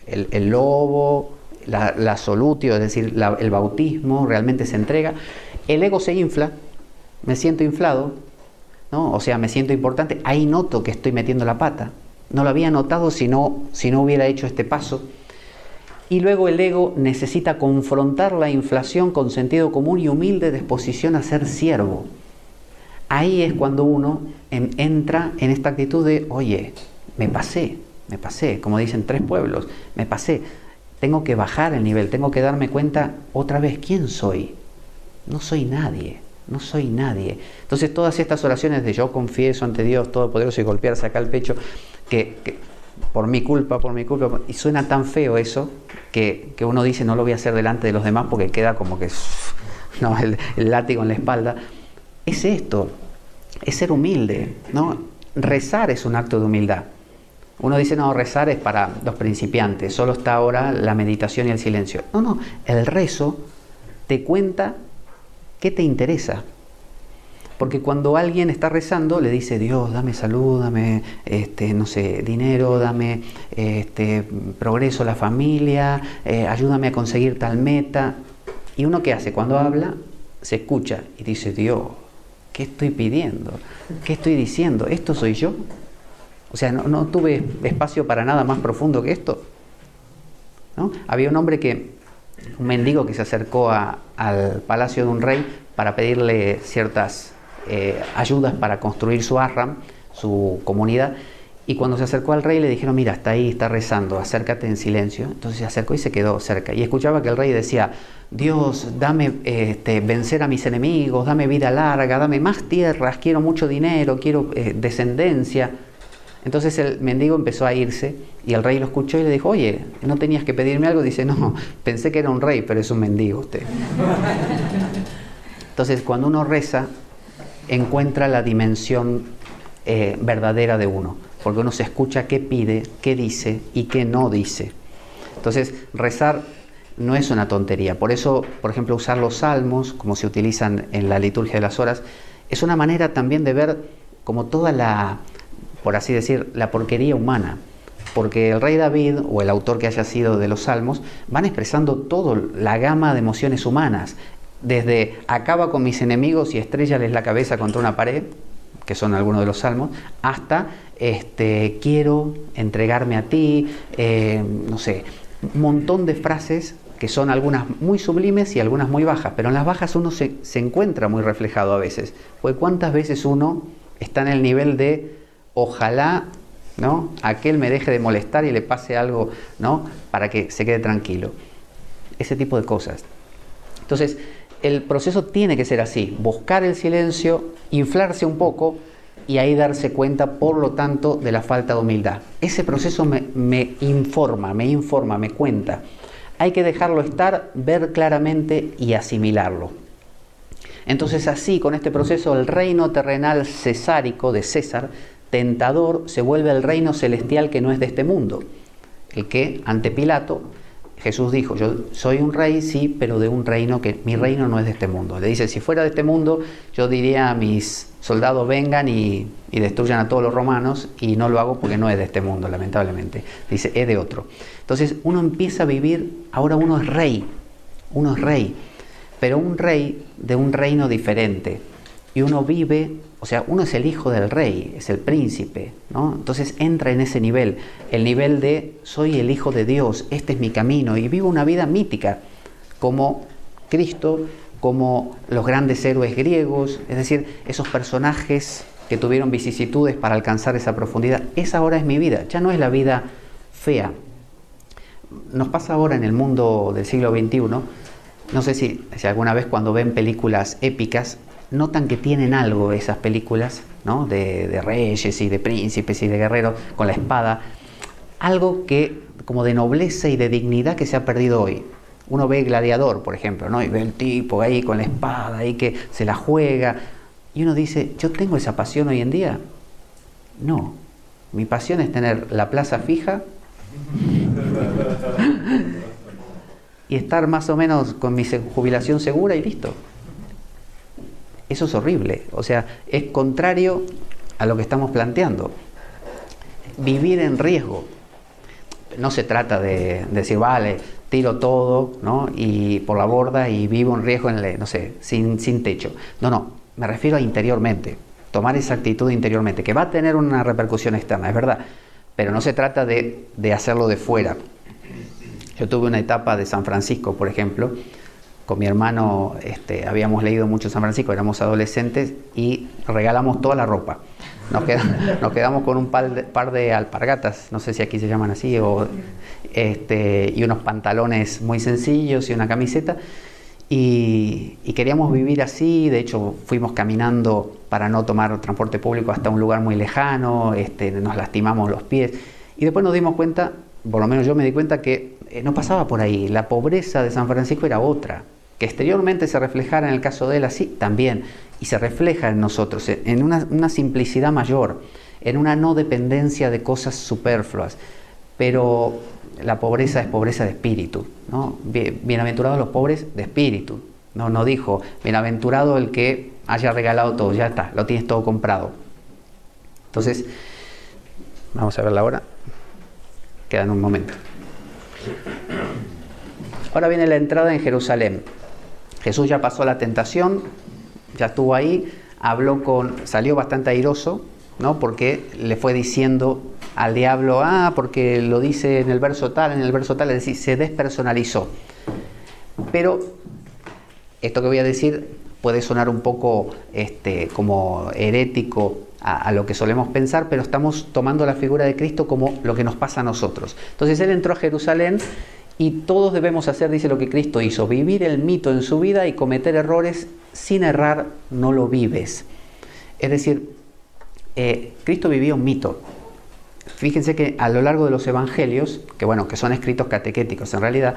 el lobo, la solutio, es decir, el bautismo, realmente se entrega. El ego se infla, me siento inflado, ¿no? O sea, me siento importante. Ahí noto que estoy metiendo la pata. No lo había notado si no hubiera hecho este paso. Y luego el ego necesita confrontar la inflación con sentido común y humilde disposición a ser siervo. Ahí es cuando uno entra en esta actitud de, oye, me pasé, como dicen 3 pueblos, me pasé. Tengo que bajar el nivel, tengo que darme cuenta otra vez, ¿quién soy? No soy nadie. Entonces todas estas oraciones de yo confieso ante Dios Todopoderoso y golpearse acá el pecho, que por mi culpa, y suena tan feo eso, que uno dice no lo voy a hacer delante de los demás porque queda como que no, el látigo en la espalda. Es esto, es ser humilde, ¿no? Rezar es un acto de humildad. Uno dice, no, rezar es para los principiantes, solo está ahora la meditación y el silencio. No, el rezo te cuenta qué te interesa. Porque cuando alguien está rezando, le dice, Dios, dame salud, dame dinero, dame progreso a la familia, ayúdame a conseguir tal meta. ¿Y uno qué hace? Cuando habla, se escucha y dice, Dios, ¿qué estoy pidiendo? ¿Qué estoy diciendo? ¿Esto soy yo? O sea, no tuve espacio para nada más profundo que esto, ¿no? Había un mendigo que se acercó al palacio de un rey para pedirle ciertas ayudas para construir su ashram, su comunidad, y cuando se acercó al rey le dijeron, mira, está ahí, está rezando, acércate en silencio. Entonces se acercó y se quedó cerca y escuchaba que el rey decía, Dios, dame vencer a mis enemigos, dame vida larga, dame más tierras, quiero mucho dinero, quiero descendencia. Entonces el mendigo empezó a irse y el rey lo escuchó y le dijo, oye, ¿no tenías que pedirme algo? Dice, no, pensé que era un rey, pero es un mendigo usted. Entonces cuando uno reza, encuentra la dimensión verdadera de uno, porque uno se escucha qué pide, qué dice y qué no dice. Entonces rezar no es una tontería. Por eso, por ejemplo, usar los salmos, como se utilizan en la liturgia de las horas, es una manera también de ver como toda la, por así decir, la porquería humana. Porque el rey David, o el autor que haya sido de los salmos, van expresando toda la gama de emociones humanas. Desde acaba con mis enemigos y estréllales la cabeza contra una pared, que son algunos de los salmos, hasta quiero entregarme a ti, no sé, un montón de frases que son algunas muy sublimes y algunas muy bajas, pero en las bajas uno se encuentra muy reflejado a veces, porque cuántas veces uno está en el nivel de ojalá, ¿no?, aquel me deje de molestar y le pase algo, ¿no?, para que se quede tranquilo, ese tipo de cosas. Entonces el proceso tiene que ser así, buscar el silencio, inflarse un poco y ahí darse cuenta, por lo tanto, de la falta de humildad. Ese proceso me informa, me cuenta. Hay que dejarlo estar, ver claramente y asimilarlo. Entonces así, con este proceso, el reino terrenal cesárico de César, tentador, se vuelve el reino celestial que no es de este mundo. El que, ante Pilato, Jesús dijo, yo soy un rey, sí, pero de un reino que mi reino no es de este mundo. Le dice, si fuera de este mundo, yo diría a mis soldados vengan y destruyan a todos los romanos, y no lo hago porque no es de este mundo, lamentablemente. Dice, es de otro. Entonces uno empieza a vivir, ahora uno es rey, pero un rey de un reino diferente. Y uno vive, o sea, uno es el hijo del rey, es el príncipe, ¿no? Entonces entra en ese nivel, el nivel de soy el hijo de Dios, este es mi camino, y vivo una vida mítica, como Cristo, como los grandes héroes griegos, es decir, esos personajes que tuvieron vicisitudes para alcanzar esa profundidad. Esa ahora es mi vida, ya no es la vida fea. Nos pasa ahora en el mundo del siglo XXI, no sé si alguna vez cuando ven películas épicas, notan que tienen algo esas películas, ¿no?, de reyes y de príncipes y de guerreros con la espada, algo que como de nobleza y de dignidad que se ha perdido hoy. Uno ve Gladiador, por ejemplo, ¿no?, y ve el tipo ahí con la espada, ahí que se la juega, y uno dice, ¿yo tengo esa pasión hoy en día? No, mi pasión es tener la plaza fija y estar más o menos con mi jubilación segura y listo. Eso es horrible, o sea, es contrario a lo que estamos planteando. Vivir en riesgo. No se trata de decir, vale, tiro todo, ¿no?, y por la borda y vivo en riesgo, no sé, sin techo. No, me refiero a interiormente, tomar esa actitud interiormente, que va a tener una repercusión externa, es verdad, pero no se trata de hacerlo de fuera. Yo tuve una etapa de San Francisco, por ejemplo. Con mi hermano habíamos leído mucho San Francisco, éramos adolescentes y regalamos toda la ropa. Nos quedamos con un par de alpargatas, no sé si aquí se llaman así, y unos pantalones muy sencillos y una camiseta. Y queríamos vivir así, de hecho fuimos caminando para no tomar transporte público hasta un lugar muy lejano, nos lastimamos los pies. Y después nos dimos cuenta, por lo menos yo me di cuenta que no pasaba por ahí, la pobreza de San Francisco era otra, que exteriormente se reflejara en el caso de él así también, y se refleja en nosotros, en una simplicidad mayor, en una no dependencia de cosas superfluas, pero la pobreza es pobreza de espíritu, ¿no? Bienaventurados los pobres de espíritu, no dijo, bienaventurado el que haya regalado todo, ya está, lo tienes todo comprado. Entonces, vamos a ver la hora, quedan un momento. Ahora viene la entrada en Jerusalén. Jesús ya pasó la tentación, ya estuvo ahí, salió bastante airoso, ¿no?, porque le fue diciendo al diablo, porque lo dice en el verso tal, es decir, se despersonalizó. Pero esto que voy a decir puede sonar un poco como herético a lo que solemos pensar, pero estamos tomando la figura de Cristo como lo que nos pasa a nosotros. Entonces él entró a Jerusalén y todos debemos hacer, dice, lo que Cristo hizo, vivir el mito en su vida y cometer errores. Sin errar no lo vives. Es decir, Cristo vivía un mito. Fíjense que a lo largo de los evangelios, que son escritos catequéticos en realidad,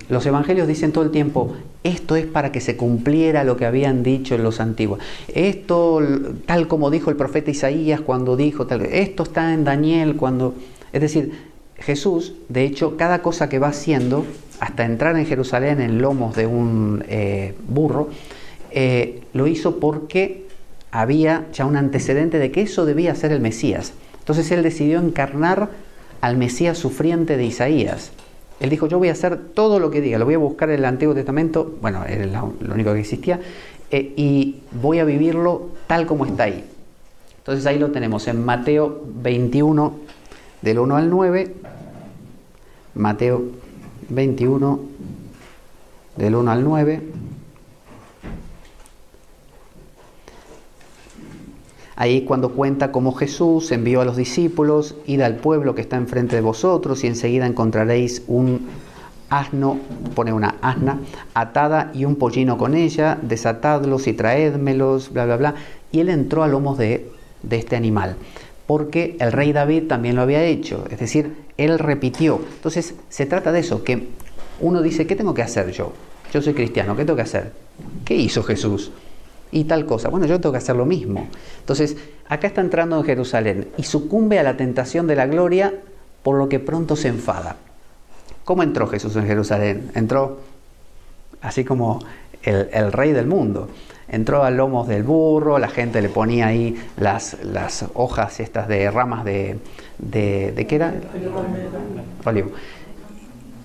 los evangelios dicen todo el tiempo, esto es para que se cumpliera lo que habían dicho en los antiguos. Esto, tal como dijo el profeta Isaías cuando dijo, esto está en Daniel cuando... Es decir, Jesús, de hecho, cada cosa que va haciendo, hasta entrar en Jerusalén en lomos de un burro, lo hizo porque había ya un antecedente de que eso debía ser el Mesías. Entonces él decidió encarnar al Mesías sufriente de Isaías. Él dijo, yo voy a hacer todo lo que diga, lo voy a buscar en el Antiguo Testamento, bueno, era lo único que existía, y voy a vivirlo tal como está ahí. Entonces ahí lo tenemos en Mateo 21, del 1 al 9, Mateo 21, del 1 al 9. Ahí cuando cuenta cómo Jesús envió a los discípulos, id al pueblo que está enfrente de vosotros y enseguida encontraréis un asno, pone una asna, atada y un pollino con ella, desatadlos y traédmelos, bla, bla, bla. Y él entró a lomos de este animal, porque el rey David también lo había hecho, es decir, él repitió. Entonces se trata de eso, que uno dice, ¿qué tengo que hacer yo? Yo soy cristiano, ¿qué tengo que hacer? ¿Qué hizo Jesús? Y tal cosa. Bueno, yo tengo que hacer lo mismo. Entonces, acá está entrando en Jerusalén y sucumbe a la tentación de la gloria, por lo que pronto se enfada. ¿Cómo entró Jesús en Jerusalén? Entró así como el rey del mundo. Entró a lomos del burro, la gente le ponía ahí las hojas estas de ramas de ¿qué era? Olivo.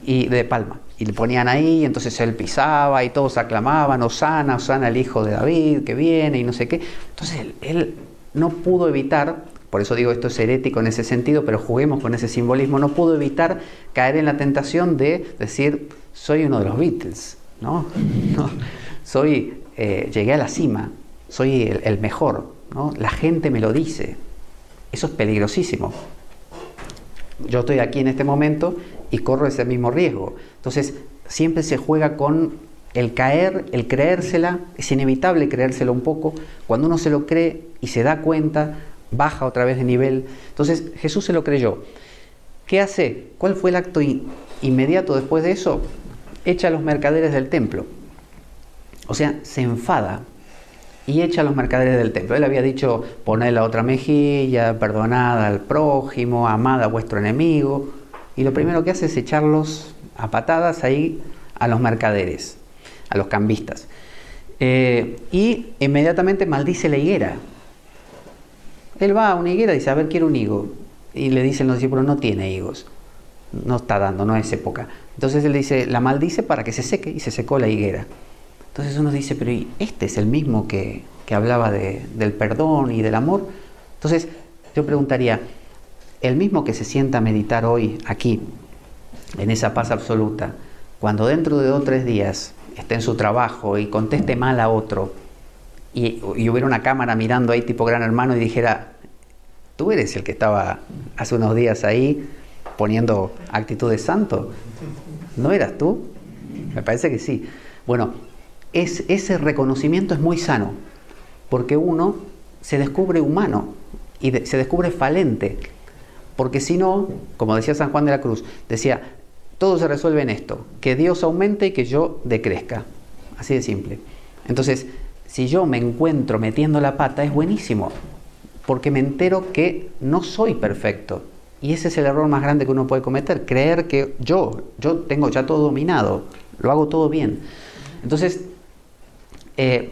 Y de palma. Y le ponían ahí, y entonces él pisaba y todos aclamaban, Hosana, Hosana el hijo de David, que viene y no sé qué. Entonces él no pudo evitar, por eso digo esto es herético en ese sentido, pero juguemos con ese simbolismo, no pudo evitar caer en la tentación de decir, soy uno de los Beatles, ¿no? Llegué a la cima, soy el mejor, ¿no? La gente me lo dice. Eso es peligrosísimo. Yo estoy aquí en este momento y corro ese mismo riesgo. Entonces, siempre se juega con el caer, el creérsela. Es inevitable creérselo un poco. Cuando uno se lo cree y se da cuenta, baja otra vez de nivel. Entonces, Jesús se lo creyó. ¿Qué hace? ¿Cuál fue el acto inmediato después de eso? Echa a los mercaderes del templo. O sea, se enfada y echa a los mercaderes del templo. Él había dicho, poned la otra mejilla, perdonad al prójimo, amad a vuestro enemigo. Y lo primero que hace es echarlos a patadas ahí a los mercaderes, a los cambistas. Y inmediatamente maldice la higuera. Él va a una higuera y dice, a ver, quiero un higo. Y le dicen los discípulos, no tiene higos. No está dando, no es época. Entonces él dice, la maldice para que se seque, y se secó la higuera. Entonces uno dice, pero este es el mismo que hablaba del perdón y del amor. Entonces yo preguntaría, el mismo que se sienta a meditar hoy aquí, en esa paz absoluta, cuando dentro de 2 o 3 días esté en su trabajo y conteste mal a otro, y hubiera una cámara mirando ahí tipo Gran Hermano y dijera, tú eres el que estaba hace unos días ahí poniendo actitud de santo, ¿no eras tú? Me parece que sí. Bueno, ese reconocimiento es muy sano, porque uno se descubre humano y se descubre falente, porque si no, como decía San Juan de la Cruz, decía, todo se resuelve en esto, que Dios aumente y que yo decrezca, así de simple. Entonces, si yo me encuentro metiendo la pata, es buenísimo, porque me entero que no soy perfecto, y ese es el error más grande que uno puede cometer, creer que yo tengo ya todo dominado, lo hago todo bien. Entonces,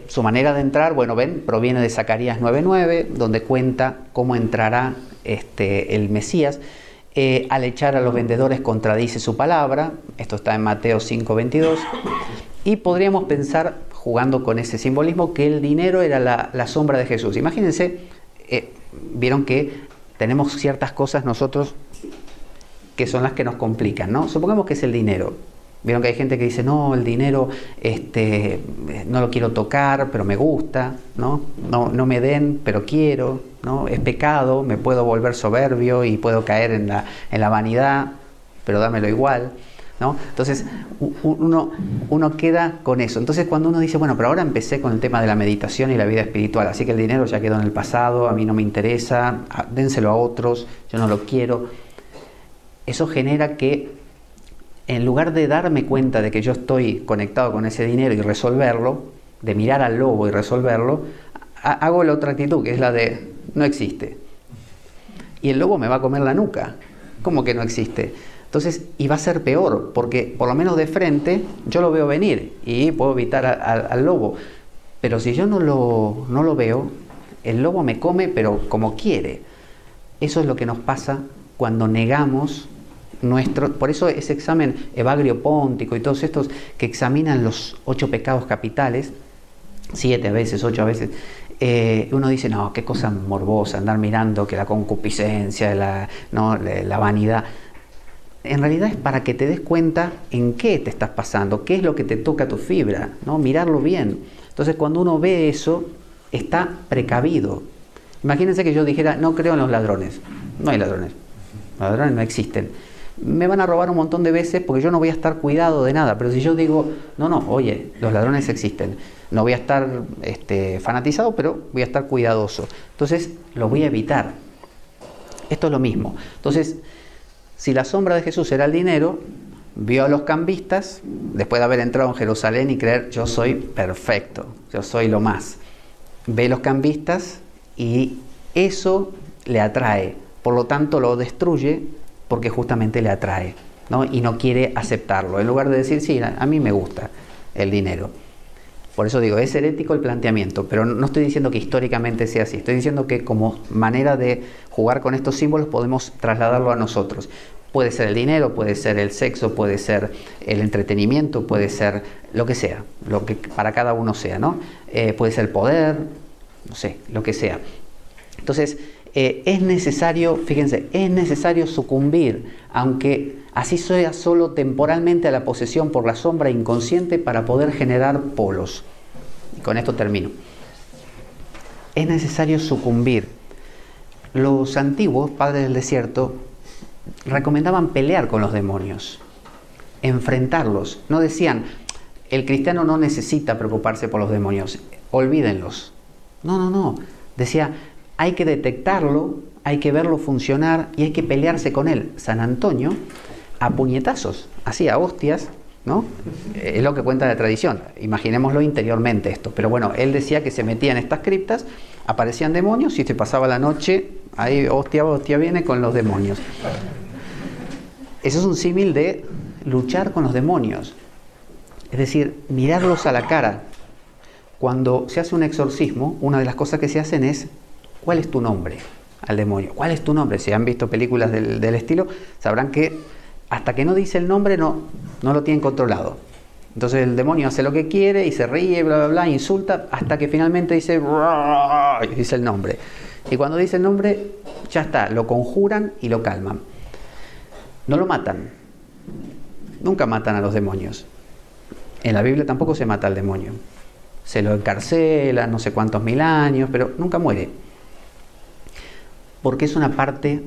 su manera de entrar, bueno, ven, proviene de Zacarías 9:9, donde cuenta cómo entrará el Mesías. Al echar a los vendedores contradice su palabra, esto está en Mateo 5:22, y podríamos pensar, jugando con ese simbolismo, que el dinero era la sombra de Jesús. Imagínense, vieron que tenemos ciertas cosas nosotros que son las que nos complican, ¿no? Supongamos que es el dinero. Vieron que hay gente que dice, no, el dinero no lo quiero tocar, pero me gusta, ¿no? No me den, pero quiero, ¿no? Es pecado, me puedo volver soberbio y puedo caer en la vanidad, pero dámelo igual, ¿no? Entonces, uno queda con eso. Entonces, cuando uno dice, bueno, pero ahora empecé con el tema de la meditación y la vida espiritual, así que el dinero ya quedó en el pasado, a mí no me interesa, dénselo a otros, yo no lo quiero. Eso genera que, en lugar de darme cuenta de que yo estoy conectado con ese dinero y resolverlo, de mirar al lobo y resolverlo, hago la otra actitud, que es la de no existe. Y el lobo me va a comer la nuca. ¿Cómo que no existe? Entonces, y va a ser peor, porque por lo menos de frente yo lo veo venir y puedo evitar al lobo. Pero si yo no lo veo, el lobo me come, pero como quiere. Eso es lo que nos pasa cuando negamos por eso ese examen Evagrio Póntico y todos estos que examinan los 8 pecados capitales, 7 a veces, 8 a veces, uno dice, no, qué cosa morbosa, andar mirando que la concupiscencia, la vanidad. En realidad es para que te des cuenta en qué te estás pasando, qué es lo que te toca tu fibra, ¿no? Mirarlo bien. Entonces cuando uno ve eso, está precavido. Imagínense que yo dijera, no creo en los ladrones. No hay ladrones. Los ladrones no existen. Me van a robar un montón de veces porque yo no voy a estar cuidado de nada. Pero si yo digo, no, oye, los ladrones existen. No voy a estar fanatizado, pero voy a estar cuidadoso. Entonces lo voy a evitar. Esto es lo mismo. Entonces, si la sombra de Jesús era el dinero, vio a los cambistas, después de haber entrado en Jerusalén y creer, yo soy perfecto, yo soy lo más. Ve los cambistas y eso le atrae. Por lo tanto, lo destruye porque justamente le atrae, ¿no? Y no quiere aceptarlo. En lugar de decir, sí, a mí me gusta el dinero. Por eso digo, es herético el planteamiento, pero no estoy diciendo que históricamente sea así. Estoy diciendo que como manera de jugar con estos símbolos podemos trasladarlo a nosotros. Puede ser el dinero, puede ser el sexo, puede ser el entretenimiento, puede ser lo que sea, lo que para cada uno sea, ¿no? Puede ser el poder, no sé, lo que sea. Entonces, es necesario, fíjense, es necesario sucumbir, aunque así sea solo temporalmente, a la posesión por la sombra inconsciente para poder generar polos. Y con esto termino. Es necesario sucumbir. Los antiguos padres del desierto recomendaban pelear con los demonios, enfrentarlos. No decían, el cristiano no necesita preocuparse por los demonios, olvídenlos. No. Decía, hay que detectarlo, hay que verlo funcionar y hay que pelearse con él. San Antonio, a puñetazos, así a hostias, ¿no? Es lo que cuenta la tradición. Imaginémoslo interiormente esto. Pero bueno, él decía que se metía en estas criptas, aparecían demonios y se pasaba la noche, ahí hostia viene con los demonios. Eso es un símil de luchar con los demonios. Es decir, mirarlos a la cara. Cuando se hace un exorcismo, una de las cosas que se hacen es, ¿cuál es tu nombre? Al demonio. ¿Cuál es tu nombre? Si han visto películas del estilo, sabrán que hasta que no dice el nombre no lo tienen controlado. Entonces el demonio hace lo que quiere y se ríe, bla, bla, bla, insulta, hasta que finalmente dice el nombre. Y cuando dice el nombre, ya está, lo conjuran y lo calman. No lo matan. Nunca matan a los demonios. En la Biblia tampoco se mata al demonio. Se lo encarcela no sé cuántos mil años, pero nunca muere. Porque es una parte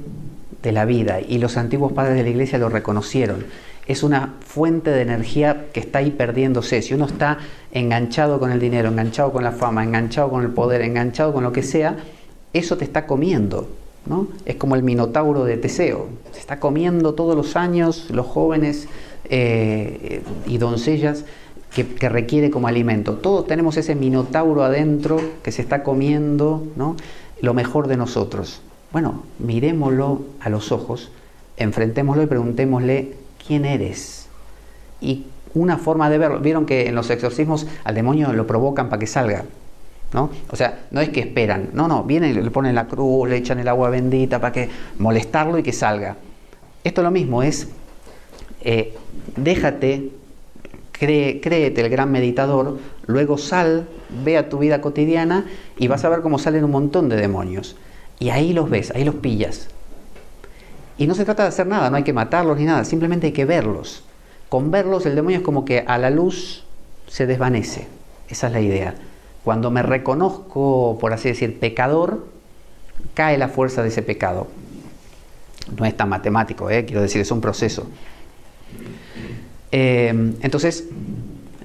de la vida y los antiguos padres de la iglesia lo reconocieron. Es una fuente de energía que está ahí perdiéndose. Si uno está enganchado con el dinero, enganchado con la fama, enganchado con el poder, enganchado con lo que sea, eso te está comiendo, ¿no? Es como el minotauro de Teseo. Se está comiendo todos los años los jóvenes y doncellas que requiere como alimento. Todos tenemos ese minotauro adentro que se está comiendo, ¿no?, lo mejor de nosotros. Bueno, mirémoslo a los ojos, enfrentémoslo y preguntémosle, ¿quién eres? Y una forma de verlo, vieron que en los exorcismos al demonio lo provocan para que salga, ¿no? O sea, no es que esperan, no, vienen, le ponen la cruz, le echan el agua bendita para que molestarlo y que salga. Esto es lo mismo, es déjate, créete el gran meditador, luego sal, ve a tu vida cotidiana y vas a ver cómo salen un montón de demonios. Y ahí los ves, ahí los pillas. Y no se trata de hacer nada, no hay que matarlos ni nada, simplemente hay que verlos. Con verlos el demonio es como que a la luz se desvanece. Esa es la idea. Cuando me reconozco, por así decir, pecador, cae la fuerza de ese pecado. No es tan matemático, quiero decir, es un proceso. Entonces,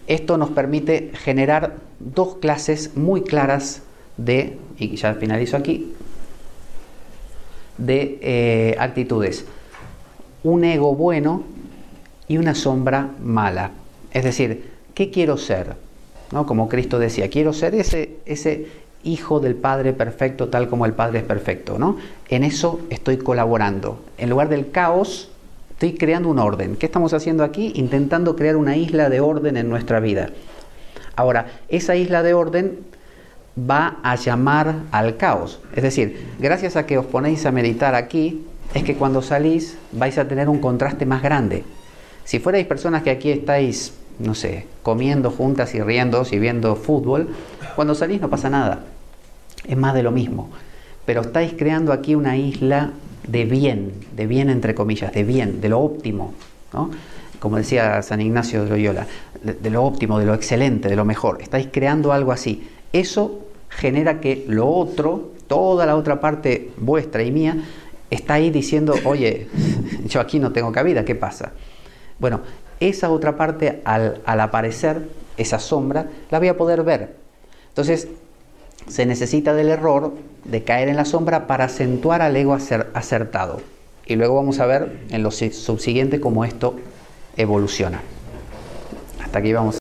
esto nos permite generar dos clases muy claras de, y ya finalizo aquí, de actitudes. Un ego bueno y una sombra mala. Es decir, ¿qué quiero ser? ¿No? Como Cristo decía, quiero ser ese hijo del Padre perfecto, tal como el Padre es perfecto, ¿no? En eso estoy colaborando. En lugar del caos, Estoy creando un orden. ¿Qué estamos haciendo aquí? Intentando crear una isla de orden en nuestra vida. Ahora, esa isla de orden va a llamar al caos. Es decir, gracias a que os ponéis a meditar aquí, es que cuando salís vais a tener un contraste más grande. Si fuerais personas que aquí estáis, no sé, comiendo juntas y riendo y viendo fútbol, cuando salís no pasa nada. Es más de lo mismo. Pero estáis creando aquí una isla de bien entre comillas, de bien, de lo óptimo, ¿no? Como decía San Ignacio de Loyola, de lo óptimo, de lo excelente, de lo mejor. Estáis creando algo así. Eso genera que lo otro, toda la otra parte vuestra y mía, está ahí diciendo, oye, yo aquí no tengo cabida, ¿qué pasa? Bueno, esa otra parte al aparecer, esa sombra, la voy a poder ver. Entonces, se necesita del error, de caer en la sombra para acentuar al ego acertado. Y luego vamos a ver en lo subsiguiente cómo esto evoluciona. Hasta aquí vamos.